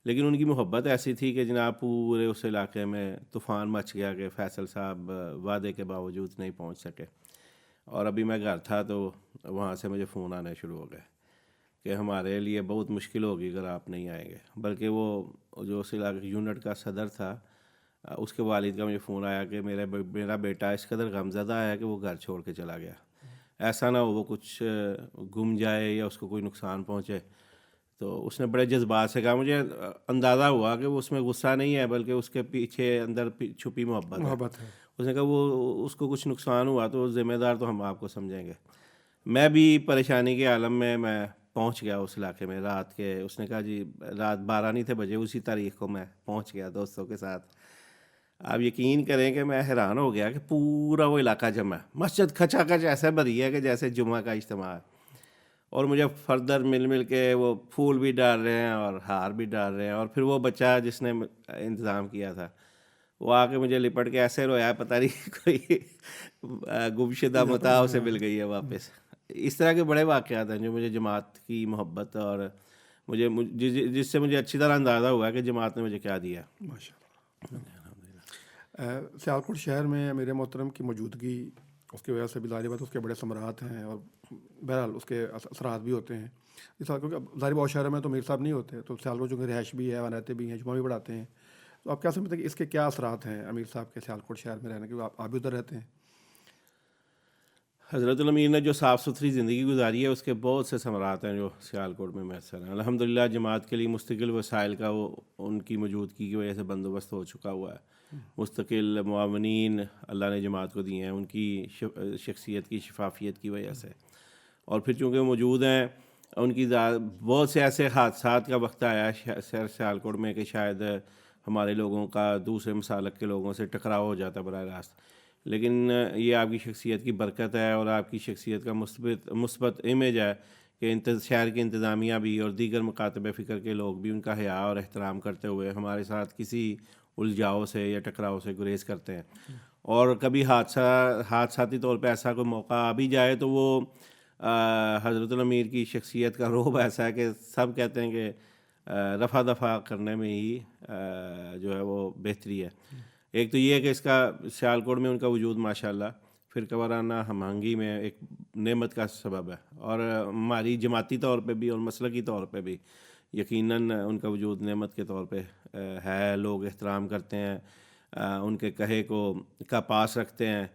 لیکن ان کی محبت ایسی تھی کہ جناب پورے اس علاقے میں طوفان مچ گیا کہ فیصل صاحب وعدے کے باوجود نہیں پہنچ سکے. اور ابھی میں گھر تھا تو وہاں سے مجھے فون آنے شروع ہو گئے کہ ہمارے لیے بہت مشکل ہوگی اگر آپ نہیں آئیں گے. بلکہ وہ جو اس علاقے یونٹ کا صدر تھا اس کے والد کا مجھے فون آیا کہ میرا بیٹا اس قدر غمزدہ ہے کہ وہ گھر چھوڑ کے چلا گیا. ایسا نہ ہو وہ کچھ گم جائے یا اس کو کوئی نقصان پہنچے. تو اس نے بڑے جذبات سے کہا. مجھے اندازہ ہوا کہ وہ اس میں غصہ نہیں ہے بلکہ اس کے پیچھے اندر چھپی محبت ہے. اس نے کہا وہ اس کو کچھ نقصان ہوا تو ذمہ دار تو ہم آپ کو سمجھیں گے. میں بھی پریشانی کے عالم میں پہنچ گیا اس علاقے میں رات کے. اس نے کہا جی رات 12 نہیں تھے بجے اسی تاریخ کو میں پہنچ گیا دوستوں کے ساتھ. آپ یقین کریں کہ میں حیران ہو گیا کہ پورا وہ علاقہ جمع ہے. مسجد کھچا کھچ ایسے بھری ہے کہ جیسے جمعہ کا اجتماع ہے. اور مجھے فردر مل کے وہ پھول بھی ڈال رہے ہیں اور ہار بھی ڈال رہے ہیں. اور پھر وہ بچہ جس نے انتظام کیا تھا وہ آ کے مجھے لپٹ کے ایسے رویا پتہ نہیں کوئی گمشدہ متاع اسے مل گئی ہے واپس. اس طرح کے بڑے واقعات ہیں جو مجھے جماعت کی محبت اور مجھے جس سے مجھے اچھی طرح اندازہ ہوا کہ جماعت نے مجھے کیا دیا. سیالکوٹ شہر میں امیر محترم کی موجودگی اس کی وجہ سے بھی ظاہر بات اس کے بڑے ثمرات ہیں اور بہرحال اس کے اثرات بھی ہوتے ہیں. اس وقت کیونکہ ظاہر بہت شہروں میں تو امیر صاحب نہیں ہوتے تو سیالکوٹ جو کہ رہائش بھی ہے ونیتے بھی ہیں جمعہ بھی پڑھاتے ہیں. تو آپ کیا سمجھتے ہیں کہ اس کے کیا اثرات ہیں امیر صاحب کے سیالکوٹ شہر میں رہنے کے؟ آپ بھی ادھر رہتے ہیں. حضرت الامیر نے جو صاف ستھری زندگی گزاری ہے اس کے بہت سے ثمرات ہیں جو سیالکوٹ میں میسر ہیں. الحمدللہ جماعت کے لیے مستقل وسائل کا وہ ان کی موجودگی کی وجہ سے بندوبست ہو چکا ہوا ہے. مستقل معاونین اللہ نے جماعت کو دیے ہیں ان کی شخصیت کی شفافیت کی وجہ سے. اور پھر چونکہ وہ موجود ہیں ان کی بہت سے ایسے حادثات کا وقت آیا ہے سیالکوٹ میں کہ شاید ہمارے لوگوں کا دوسرے مسالک کے لوگوں سے ٹکراؤ ہو جاتا براہ راست. لیکن یہ آپ کی شخصیت کی برکت ہے اور آپ کی شخصیت کا مثبت امیج ہے کہ شہر کی انتظامیہ بھی اور دیگر مکاتب فکر کے لوگ بھی ان کا حیا اور احترام کرتے ہوئے ہمارے ساتھ کسی الجھاؤ سے یا ٹکراؤ سے گریز کرتے ہیں. اور کبھی حادثاتی طور پہ ایسا کوئی موقع آ بھی جائے تو وہ حضرت الامیر کی شخصیت کا رعب ایسا ہے کہ سب کہتے ہیں کہ رفع دفع کرنے میں ہی جو ہے وہ بہتری ہے. ایک تو یہ ہے کہ اس کا سیالکوٹ میں ان کا وجود ماشاءاللہ فرقہ وارانہ ہم آہنگی میں ایک نعمت کا سبب ہے. اور ہماری جماعتی طور پہ بھی اور مسلکی طور پہ بھی یقیناً ان کا وجود نعمت کے طور پہ ہے. لوگ احترام کرتے ہیں, ان کے کہے کو کا پاس رکھتے ہیں.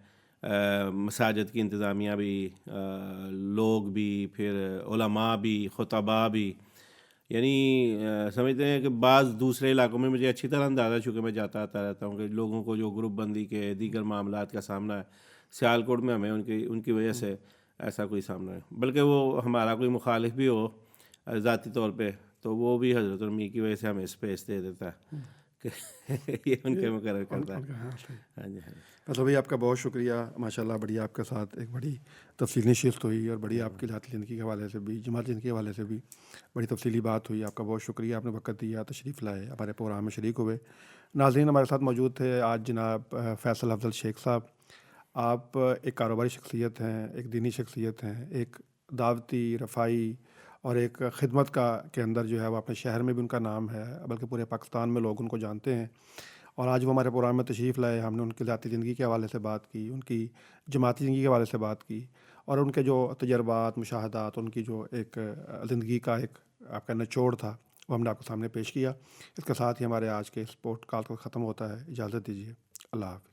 مساجد کی انتظامیہ بھی, لوگ بھی, پھر علماء بھی, خطباء بھی, یعنی سمجھتے ہیں کہ بعض دوسرے علاقوں میں مجھے اچھی طرح اندازہ چونکہ میں جاتا آتا رہتا ہوں کہ لوگوں کو جو گروپ بندی کے دیگر معاملات کا سامنا ہے سیالکوٹ میں ہمیں ان کی وجہ سے ایسا کوئی سامنا ہے. بلکہ وہ ہمارا کوئی مخالف بھی ہو ذاتی طور پہ تو وہ بھی حضرت الامیر کی وجہ سے ہمیں اسپیس دے دیتا ہے کہ یہ ان کے مقرر کرتا ہے. ہاں جی مطلب بھائی آپ کا بہت شکریہ ماشاءاللہ. بڑی آپ کے ساتھ ایک بڑی تفصیلی نشست ہوئی اور بڑی آپ کی ذاتی زندگی کے حوالے سے بھی جماعتی زندگی کے حوالے سے بھی بڑی تفصیلی بات ہوئی. آپ کا بہت شکریہ, آپ نے وقت دیا, تشریف لائے, ہمارے پروگرام میں شریک ہوئے. ناظرین ہمارے ساتھ موجود تھے آج جناب فیصل افضل شیخ صاحب. آپ ایک کاروباری شخصیت ہیں, ایک دینی شخصیت ہیں, ایک دعوتی رفائی اور ایک خدمت کے اندر جو ہے وہ اپنے شہر میں بھی ان کا نام ہے, بلکہ پورے پاکستان میں لوگ ان کو جانتے ہیں. اور آج وہ ہمارے پروگرام میں تشریف لائے. ہم نے ان کی ذاتی زندگی کے حوالے سے بات کی, ان کی جماعتی زندگی کے حوالے سے بات کی اور ان کے جو تجربات, مشاہدات, ان کی جو ایک زندگی کا ایک آپ کا نچوڑ تھا وہ ہم نے آپ کے سامنے پیش کیا. اس کے ساتھ ہی ہمارے آج کے اس پوڈ کاسٹ کو ختم ہوتا ہے. اجازت دیجیے. اللہ حافظ.